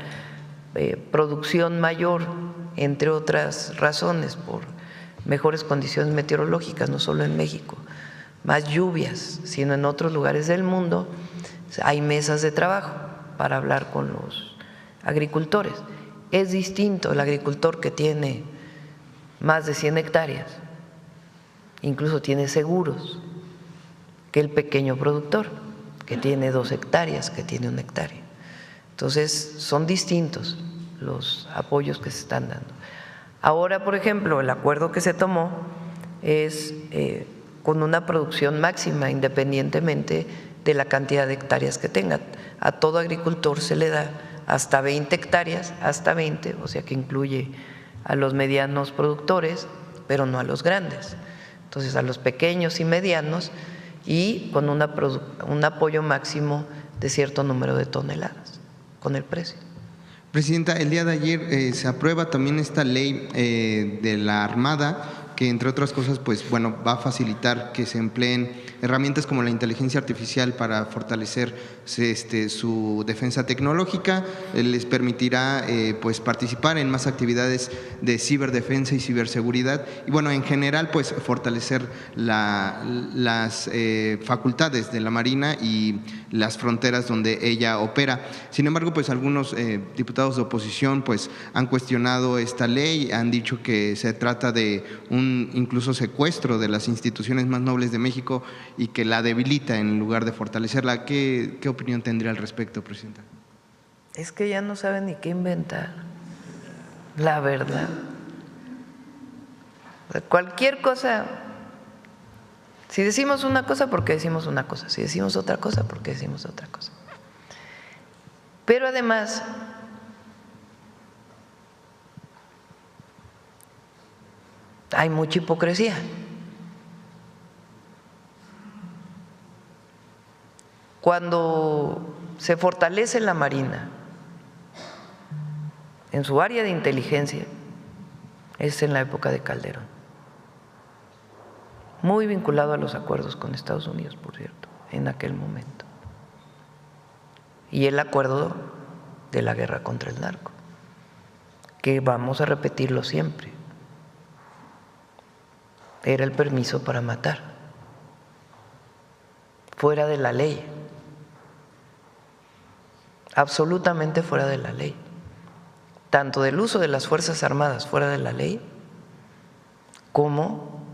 producción mayor, entre otras razones, por mejores condiciones meteorológicas, no solo en México, más lluvias, sino en otros lugares del mundo. Hay mesas de trabajo para hablar con los agricultores. Es distinto el agricultor que tiene más de 100 hectáreas, incluso tiene seguros, que el pequeño productor, que tiene 2 hectáreas, que tiene 1 hectárea. Entonces, son distintos los apoyos que se están dando. Ahora, por ejemplo, el acuerdo que se tomó es con una producción máxima, independientemente de la cantidad de hectáreas que tenga. A todo agricultor se le da hasta 20 hectáreas, hasta 20, o sea que incluye a los medianos productores, pero no a los grandes. Entonces, a los pequeños y medianos, y con un apoyo máximo de cierto número de toneladas, con el precio. Presidenta, el día de ayer se aprueba también esta ley de la Armada, que entre otras cosas, pues bueno, va a facilitar que se empleen herramientas como la inteligencia artificial para fortalecer su defensa tecnológica, les permitirá pues participar en más actividades de ciberdefensa y ciberseguridad y bueno, en general pues fortalecer las facultades de la Marina y las fronteras donde ella opera. Sin embargo, pues algunos diputados de oposición pues han cuestionado esta ley, han dicho que se trata de un incluso secuestro de las instituciones más nobles de México y que la debilita en lugar de fortalecerla. ¿Qué opinión tendría al respecto, Presidenta? Es que ya no saben ni qué inventar, la verdad. Cualquier cosa, si decimos una cosa, porque decimos una cosa, si decimos otra cosa, porque decimos otra cosa. Pero además, hay mucha hipocresía. Cuando se fortalece la Marina en su área de inteligencia, es en la época de Calderón, muy vinculado a los acuerdos con Estados Unidos, por cierto, en aquel momento, y el acuerdo de la guerra contra el narco, que vamos a repetirlo siempre. Era el permiso para matar, fuera de la ley, absolutamente fuera de la ley, tanto del uso de las Fuerzas Armadas fuera de la ley, como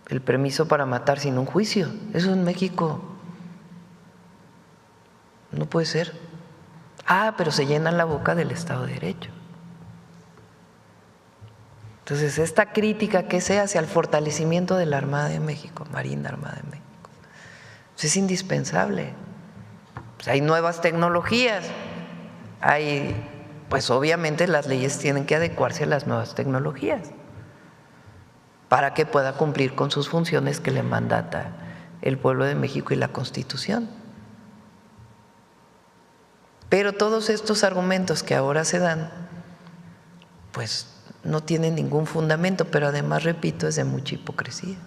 el permiso para matar sin un juicio. Eso en México no puede ser. Pero se llenan la boca del Estado de Derecho. Entonces, esta crítica que se hace al fortalecimiento de la Armada de México, Marina Armada de México, pues es indispensable. Pues hay nuevas tecnologías, pues obviamente las leyes tienen que adecuarse a las nuevas tecnologías para que pueda cumplir con sus funciones que le mandata el pueblo de México y la Constitución. Pero todos estos argumentos que ahora se dan, pues no tienen ningún fundamento, pero además, repito, es de mucha hipocresía,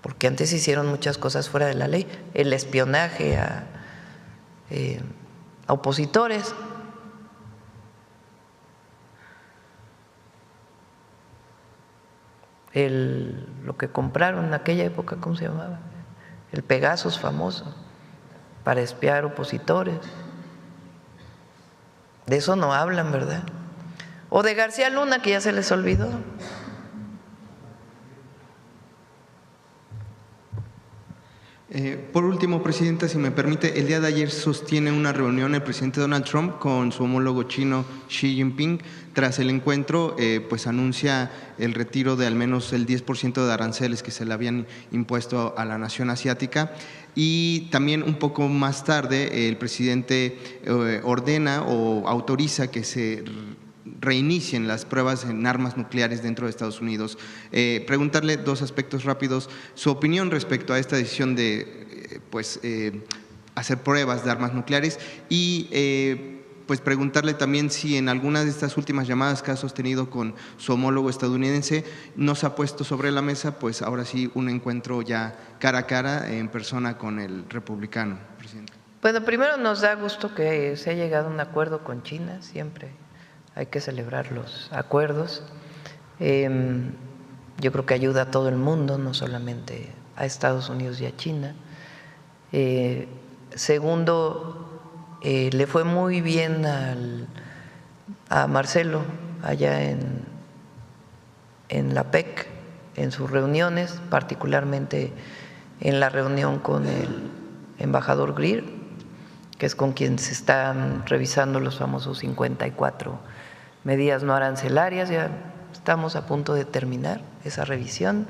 porque antes hicieron muchas cosas fuera de la ley, el espionaje a opositores, lo que compraron en aquella época, ¿cómo se llamaba? El Pegasus famoso, para espiar opositores. De eso no hablan, ¿verdad? O de García Luna, que ya se les olvidó. Por último, Presidenta, si me permite, el día de ayer sostiene una reunión el presidente Donald Trump con su homólogo chino Xi Jinping. Tras el encuentro, pues anuncia el retiro de al menos el 10% de aranceles que se le habían impuesto a la nación asiática. Y también un poco más tarde el presidente ordena o autoriza que se reinicien las pruebas en armas nucleares dentro de Estados Unidos. Preguntarle dos aspectos rápidos, su opinión respecto a esta decisión de hacer pruebas de armas nucleares y pues preguntarle también si en alguna de estas últimas llamadas que ha sostenido con su homólogo estadounidense no se ha puesto sobre la mesa, pues ahora sí, un encuentro ya cara a cara en persona con el republicano, presidente. Bueno, primero nos da gusto que se haya llegado a un acuerdo con China, siempre hay que celebrar los acuerdos. Yo creo que ayuda a todo el mundo, no solamente a Estados Unidos y a China. Segundo, le fue muy bien a Marcelo allá en la PEC, en sus reuniones, particularmente en la reunión con el embajador Greer, que es con quien se están revisando los famosos 54 medidas no arancelarias. Ya estamos a punto de terminar esa revisión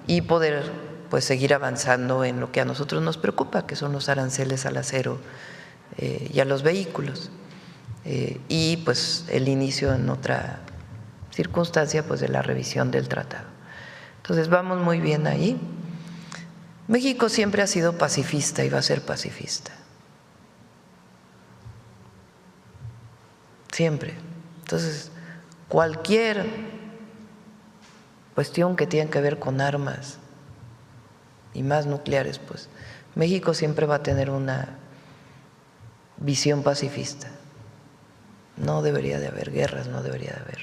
y poder pues seguir avanzando en lo que a nosotros nos preocupa, que son los aranceles al acero y a los vehículos, y pues el inicio en otra circunstancia pues de la revisión del tratado. Entonces vamos muy bien ahí. México siempre ha sido pacifista y va a ser pacifista, siempre. Entonces cualquier cuestión que tenga que ver con armas y más nucleares, pues México siempre va a tener una visión pacifista. No debería de haber guerras, no debería de haber.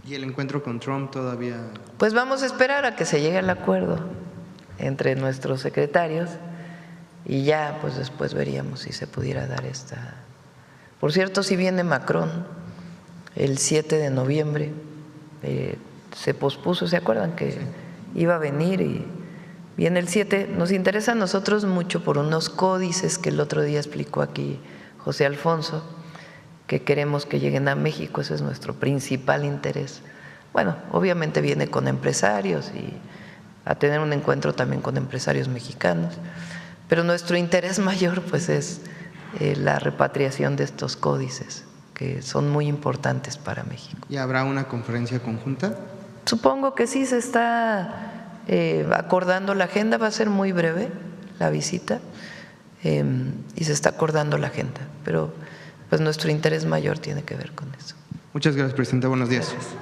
¿Y el encuentro con Trump todavía? Pues vamos a esperar a que se llegue al acuerdo entre nuestros secretarios y ya pues después veríamos si se pudiera dar esta. Por cierto, si viene Macron el 7 de noviembre, se pospuso, ¿se acuerdan que iba a venir? Y viene el 7, nos interesa a nosotros mucho por unos códices que el otro día explicó aquí José Alfonso, que queremos que lleguen a México, ese es nuestro principal interés. Bueno, obviamente viene con empresarios y a tener un encuentro también con empresarios mexicanos, pero nuestro interés mayor pues es la repatriación de estos códices, que son muy importantes para México. ¿Y habrá una conferencia conjunta? Supongo que sí, se está acordando la agenda, va a ser muy breve la visita y se está acordando la agenda, pero pues nuestro interés mayor tiene que ver con eso. Muchas gracias, presidente. Buenos días. Gracias.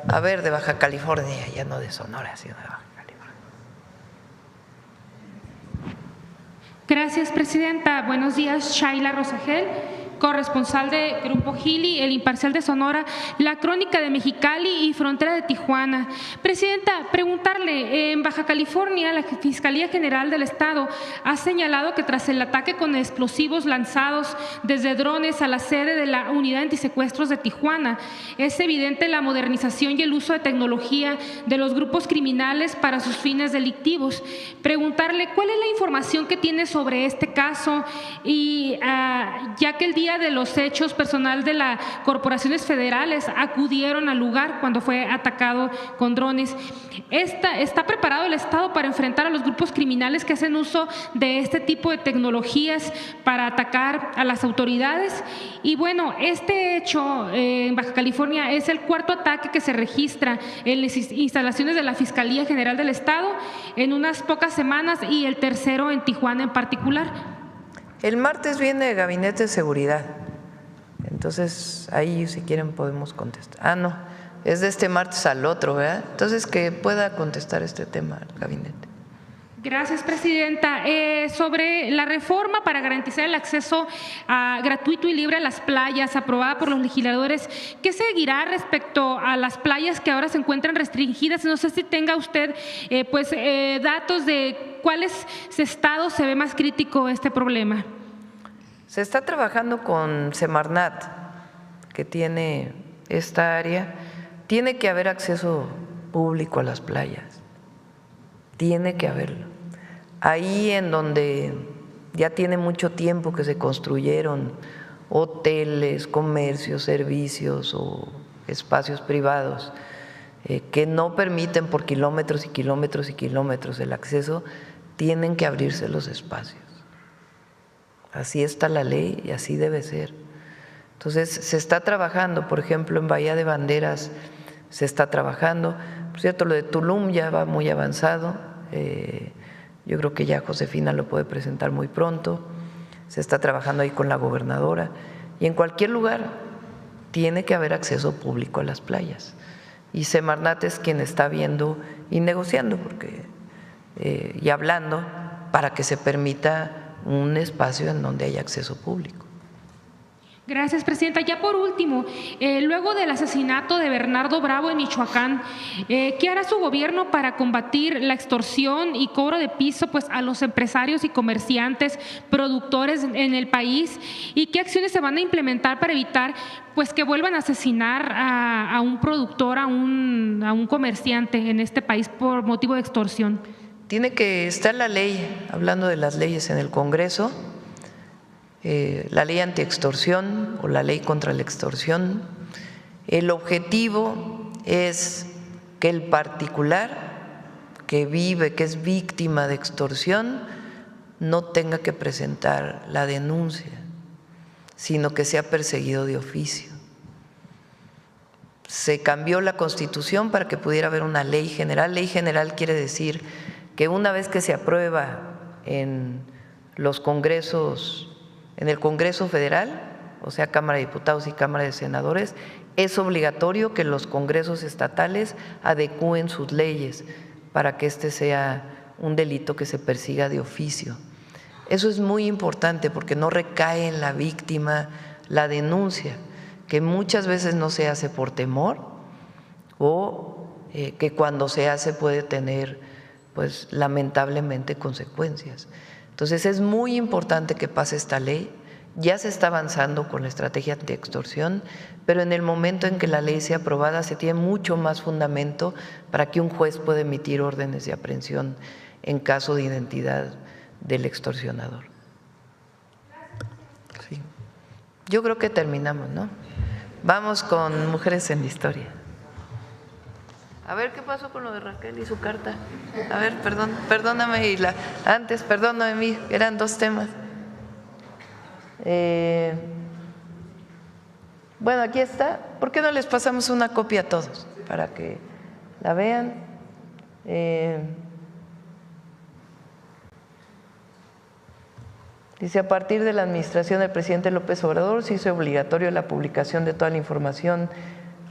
A ver, de Baja California, ya no de Sonora, sino de Baja California. Gracias, presidenta. Buenos días, Shaila Rosagel, corresponsal de Grupo Gili, El Imparcial de Sonora, La Crónica de Mexicali y Frontera de Tijuana. Presidenta, preguntarle, en Baja California, la Fiscalía General del Estado ha señalado que tras el ataque con explosivos lanzados desde drones a la sede de la Unidad Antisecuestros de Tijuana, es evidente la modernización y el uso de tecnología de los grupos criminales para sus fines delictivos. Preguntarle, ¿cuál es la información que tiene sobre este caso? Y ya que el día de los hechos, personal de las corporaciones federales acudieron al lugar cuando fue atacado con drones. ¿Está preparado el Estado para enfrentar a los grupos criminales que hacen uso de este tipo de tecnologías para atacar a las autoridades? Y bueno, este hecho en Baja California es el cuarto ataque que se registra en las instalaciones de la Fiscalía General del Estado en unas pocas semanas y el tercero en Tijuana en particular. El martes viene el Gabinete de Seguridad, entonces ahí si quieren podemos contestar. No, es de este martes al otro, ¿verdad? Entonces que pueda contestar este tema al gabinete. Gracias, presidenta. Sobre la reforma para garantizar el acceso gratuito y libre a las playas aprobada por los legisladores, ¿qué seguirá respecto a las playas que ahora se encuentran restringidas? No sé si tenga usted datos de cuáles estados se ve más crítico este problema. Se está trabajando con Semarnat, que tiene esta área. Tiene que haber acceso público a las playas, tiene que haberlo. Ahí en donde ya tiene mucho tiempo que se construyeron hoteles, comercios, servicios o espacios privados que no permiten por kilómetros y kilómetros y kilómetros el acceso, tienen que abrirse los espacios. Así está la ley y así debe ser. Entonces se está trabajando, por ejemplo, en Bahía de Banderas se está trabajando. Por cierto, lo de Tulum ya va muy avanzado. Yo creo que ya Josefina lo puede presentar muy pronto. se está trabajando ahí con la gobernadora, y en cualquier lugar tiene que haber acceso público a las playas. Y Semarnat es quien está viendo y negociando y hablando para que se permita un espacio en donde haya acceso público. Gracias, presidenta. Ya por último, luego del asesinato de Bernardo Bravo en Michoacán, ¿qué hará su gobierno para combatir la extorsión y cobro de piso pues, a los empresarios y comerciantes, productores en el país? ¿Y qué acciones se van a implementar para evitar pues, que vuelvan a asesinar a un productor, a un comerciante en este país por motivo de extorsión? Tiene que estar la ley, hablando de las leyes en el Congreso, la ley antiextorsión o la ley contra la extorsión. El objetivo es que el particular que vive, que es víctima de extorsión, no tenga que presentar la denuncia, sino que sea perseguido de oficio. Se cambió la Constitución para que pudiera haber una ley general. Ley general quiere decir que una vez que se aprueba en los congresos, en el Congreso Federal, o sea, Cámara de Diputados y Cámara de Senadores, es obligatorio que los congresos estatales adecúen sus leyes para que este sea un delito que se persiga de oficio. Eso es muy importante porque no recae en la víctima la denuncia, que muchas veces no se hace por temor o que cuando se hace puede tener, pues lamentablemente, consecuencias. Entonces es muy importante que pase esta ley. Ya se está avanzando con la estrategia antiextorsión, pero en el momento en que la ley sea aprobada se tiene mucho más fundamento para que un juez pueda emitir órdenes de aprehensión en caso de identidad del extorsionador. Sí. Yo creo que terminamos, ¿no? Vamos con Mujeres en la Historia. A ver, ¿qué pasó con lo de Raquel y su carta? A ver, perdóname, perdóname, eran dos temas. Bueno, aquí está. ¿Por qué no les pasamos una copia a todos para que la vean? Dice, a partir de la administración del presidente López Obrador se hizo obligatorio la publicación de toda la información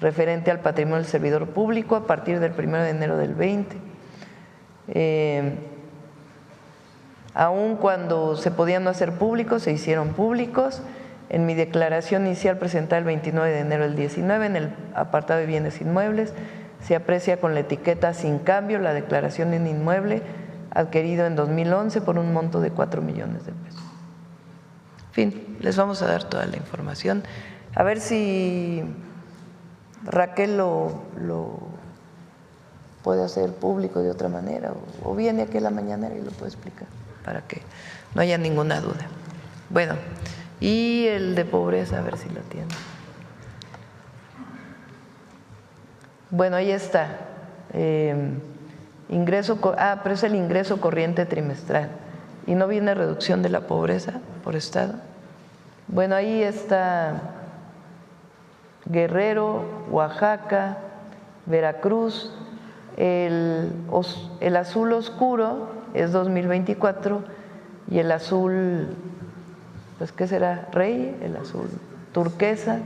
referente al patrimonio del servidor público a partir del 1 de enero del 20. Aun cuando se podían no hacer públicos, se hicieron públicos. En mi declaración inicial presentada el 29 de enero del 19, en el apartado de bienes inmuebles, se aprecia con la etiqueta sin cambio la declaración de un inmueble adquirido en 2011 por un monto de 4 millones de pesos. En fin, les vamos a dar toda la información. A ver si Raquel lo puede hacer público de otra manera o viene aquí a la mañanera y lo puede explicar para que no haya ninguna duda. Bueno, y el de pobreza, a ver si lo tiene. Bueno, ahí está. Pero es el ingreso corriente trimestral y no viene reducción de la pobreza por estado. Bueno, ahí está Guerrero, Oaxaca, Veracruz. El azul oscuro es 2024 y el azul, pues ¿qué será? Rey, el azul turquesa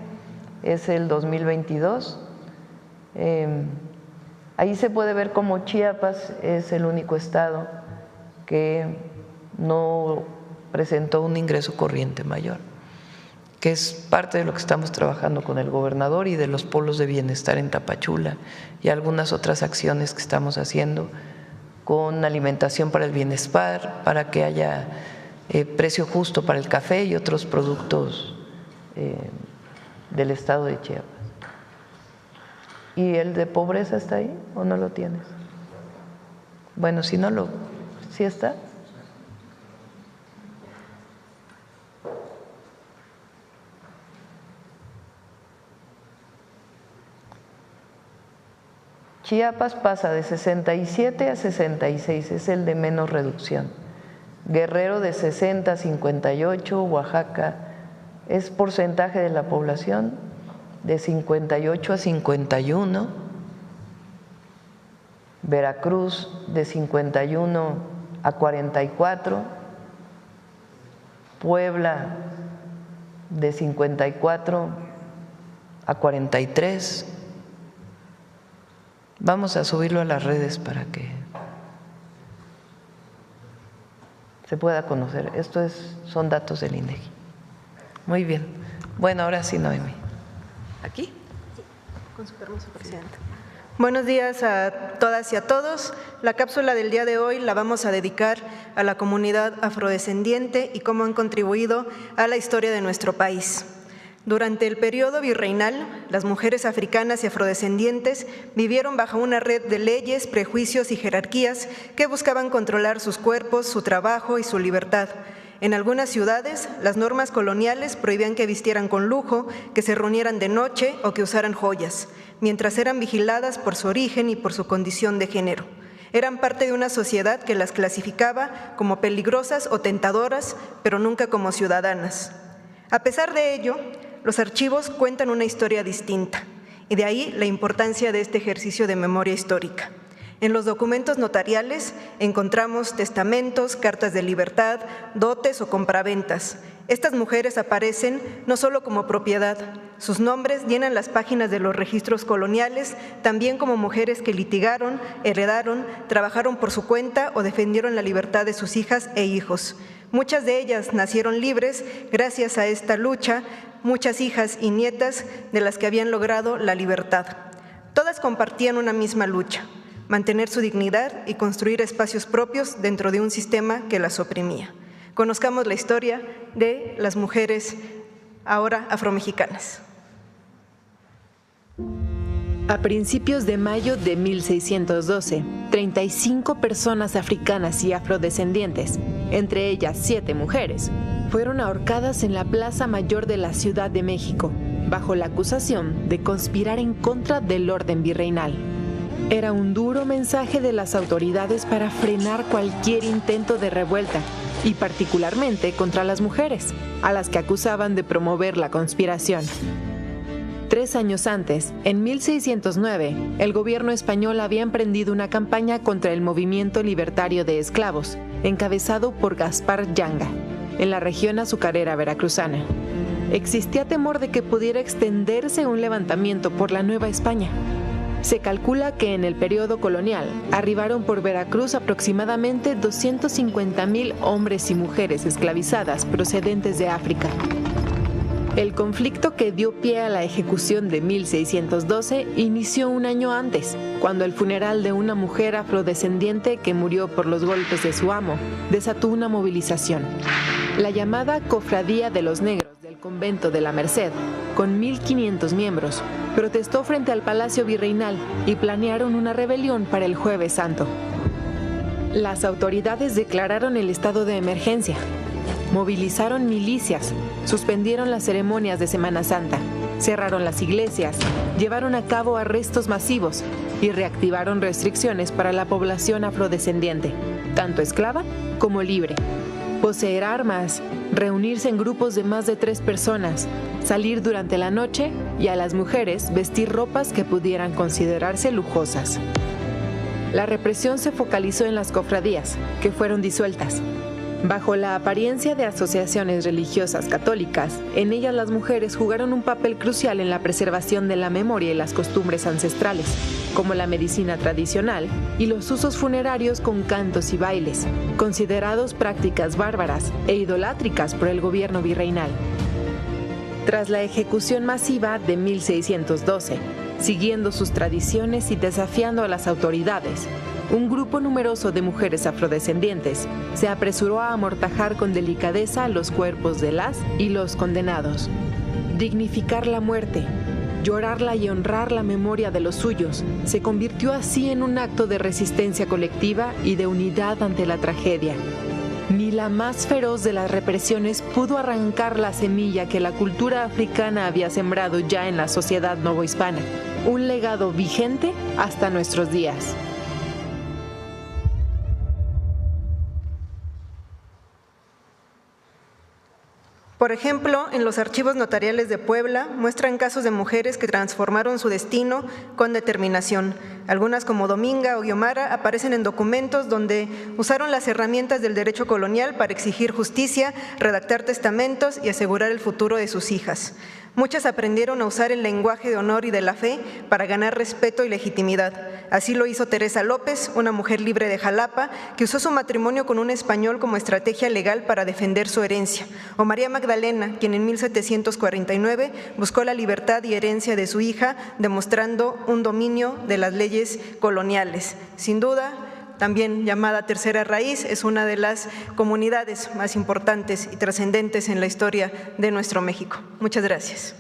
es el 2022. Ahí se puede ver cómo Chiapas es el único estado que no presentó un ingreso corriente mayor, que es parte de lo que estamos trabajando con el gobernador y de los polos de bienestar en Tapachula y algunas otras acciones que estamos haciendo con alimentación para el bienestar, para que haya precio justo para el café y otros productos del estado de Chiapas. ¿Y el de pobreza está ahí o no lo tienes? Bueno, si no ¿sí está? Chiapas pasa de 67 a 66, es el de menos reducción. Guerrero de 60 a 58, Oaxaca es porcentaje de la población de 58 a 51, Veracruz de 51 a 44, Puebla de 54 a 43. Vamos a subirlo a las redes para que se pueda conocer. Son datos del INEGI. Muy bien. Bueno, ahora sí, Noemi. ¿Aquí? Sí, con su permiso, Presidenta. Buenos días a todas y a todos. La cápsula del día de hoy la vamos a dedicar a la comunidad afrodescendiente y cómo han contribuido a la historia de nuestro país. Durante el periodo virreinal, las mujeres africanas y afrodescendientes vivieron bajo una red de leyes, prejuicios y jerarquías que buscaban controlar sus cuerpos, su trabajo y su libertad. En algunas ciudades, las normas coloniales prohibían que vistieran con lujo, que se reunieran de noche o que usaran joyas, mientras eran vigiladas por su origen y por su condición de género. Eran parte de una sociedad que las clasificaba como peligrosas o tentadoras, pero nunca como ciudadanas. A pesar de ello, los archivos cuentan una historia distinta, y de ahí la importancia de este ejercicio de memoria histórica. En los documentos notariales encontramos testamentos, cartas de libertad, dotes o compraventas. Estas mujeres aparecen no solo como propiedad, sus nombres llenan las páginas de los registros coloniales, también como mujeres que litigaron, heredaron, trabajaron por su cuenta o defendieron la libertad de sus hijas e hijos. Muchas de ellas nacieron libres gracias a esta lucha, muchas hijas y nietas de las que habían logrado la libertad. Todas compartían una misma lucha: mantener su dignidad y construir espacios propios dentro de un sistema que las oprimía. Conozcamos la historia de las mujeres ahora afromexicanas. A principios de mayo de 1612, 35 personas africanas y afrodescendientes, entre ellas 7 mujeres, fueron ahorcadas en la Plaza Mayor de la Ciudad de México, bajo la acusación de conspirar en contra del orden virreinal. Era un duro mensaje de las autoridades para frenar cualquier intento de revuelta, y particularmente contra las mujeres, a las que acusaban de promover la conspiración. 3 años antes, en 1609, el gobierno español había emprendido una campaña contra el movimiento libertario de esclavos, encabezado por Gaspar Yanga, en la región azucarera veracruzana. Existía temor de que pudiera extenderse un levantamiento por la Nueva España. Se calcula que en el periodo colonial arribaron por Veracruz aproximadamente 250,000 hombres y mujeres esclavizadas procedentes de África. El conflicto que dio pie a la ejecución de 1612 inició un año antes, cuando el funeral de una mujer afrodescendiente que murió por los golpes de su amo desató una movilización. La llamada Cofradía de los Negros del Convento de la Merced, con 1,500 miembros, protestó frente al Palacio Virreinal y planearon una rebelión para el Jueves Santo. Las autoridades declararon el estado de emergencia, movilizaron milicias, suspendieron las ceremonias de Semana Santa, cerraron las iglesias, llevaron a cabo arrestos masivos y reactivaron restricciones para la población afrodescendiente, tanto esclava como libre. Poseer armas, reunirse en grupos de más de 3 personas, salir durante la noche y a las mujeres vestir ropas que pudieran considerarse lujosas. La represión se focalizó en las cofradías, que fueron disueltas. Bajo la apariencia de asociaciones religiosas católicas, en ellas las mujeres jugaron un papel crucial en la preservación de la memoria y las costumbres ancestrales, como la medicina tradicional y los usos funerarios con cantos y bailes, considerados prácticas bárbaras e idolátricas por el gobierno virreinal. Tras la ejecución masiva de 1612, siguiendo sus tradiciones y desafiando a las autoridades, un grupo numeroso de mujeres afrodescendientes se apresuró a amortajar con delicadeza los cuerpos de las y los condenados. Dignificar la muerte, llorarla y honrar la memoria de los suyos, se convirtió así en un acto de resistencia colectiva y de unidad ante la tragedia. Ni la más feroz de las represiones pudo arrancar la semilla que la cultura africana había sembrado ya en la sociedad novohispana, un legado vigente hasta nuestros días. Por ejemplo, en los archivos notariales de Puebla muestran casos de mujeres que transformaron su destino con determinación. Algunas, como Dominga o Guiomara, aparecen en documentos donde usaron las herramientas del derecho colonial para exigir justicia, redactar testamentos y asegurar el futuro de sus hijas. Muchas aprendieron a usar el lenguaje de honor y de la fe para ganar respeto y legitimidad. Así lo hizo Teresa López, una mujer libre de Jalapa, que usó su matrimonio con un español como estrategia legal para defender su herencia. O María Magdalena, quien en 1749 buscó la libertad y herencia de su hija, demostrando un dominio de las leyes coloniales. Sin duda, también llamada Tercera Raíz, es una de las comunidades más importantes y trascendentes en la historia de nuestro México. Muchas gracias.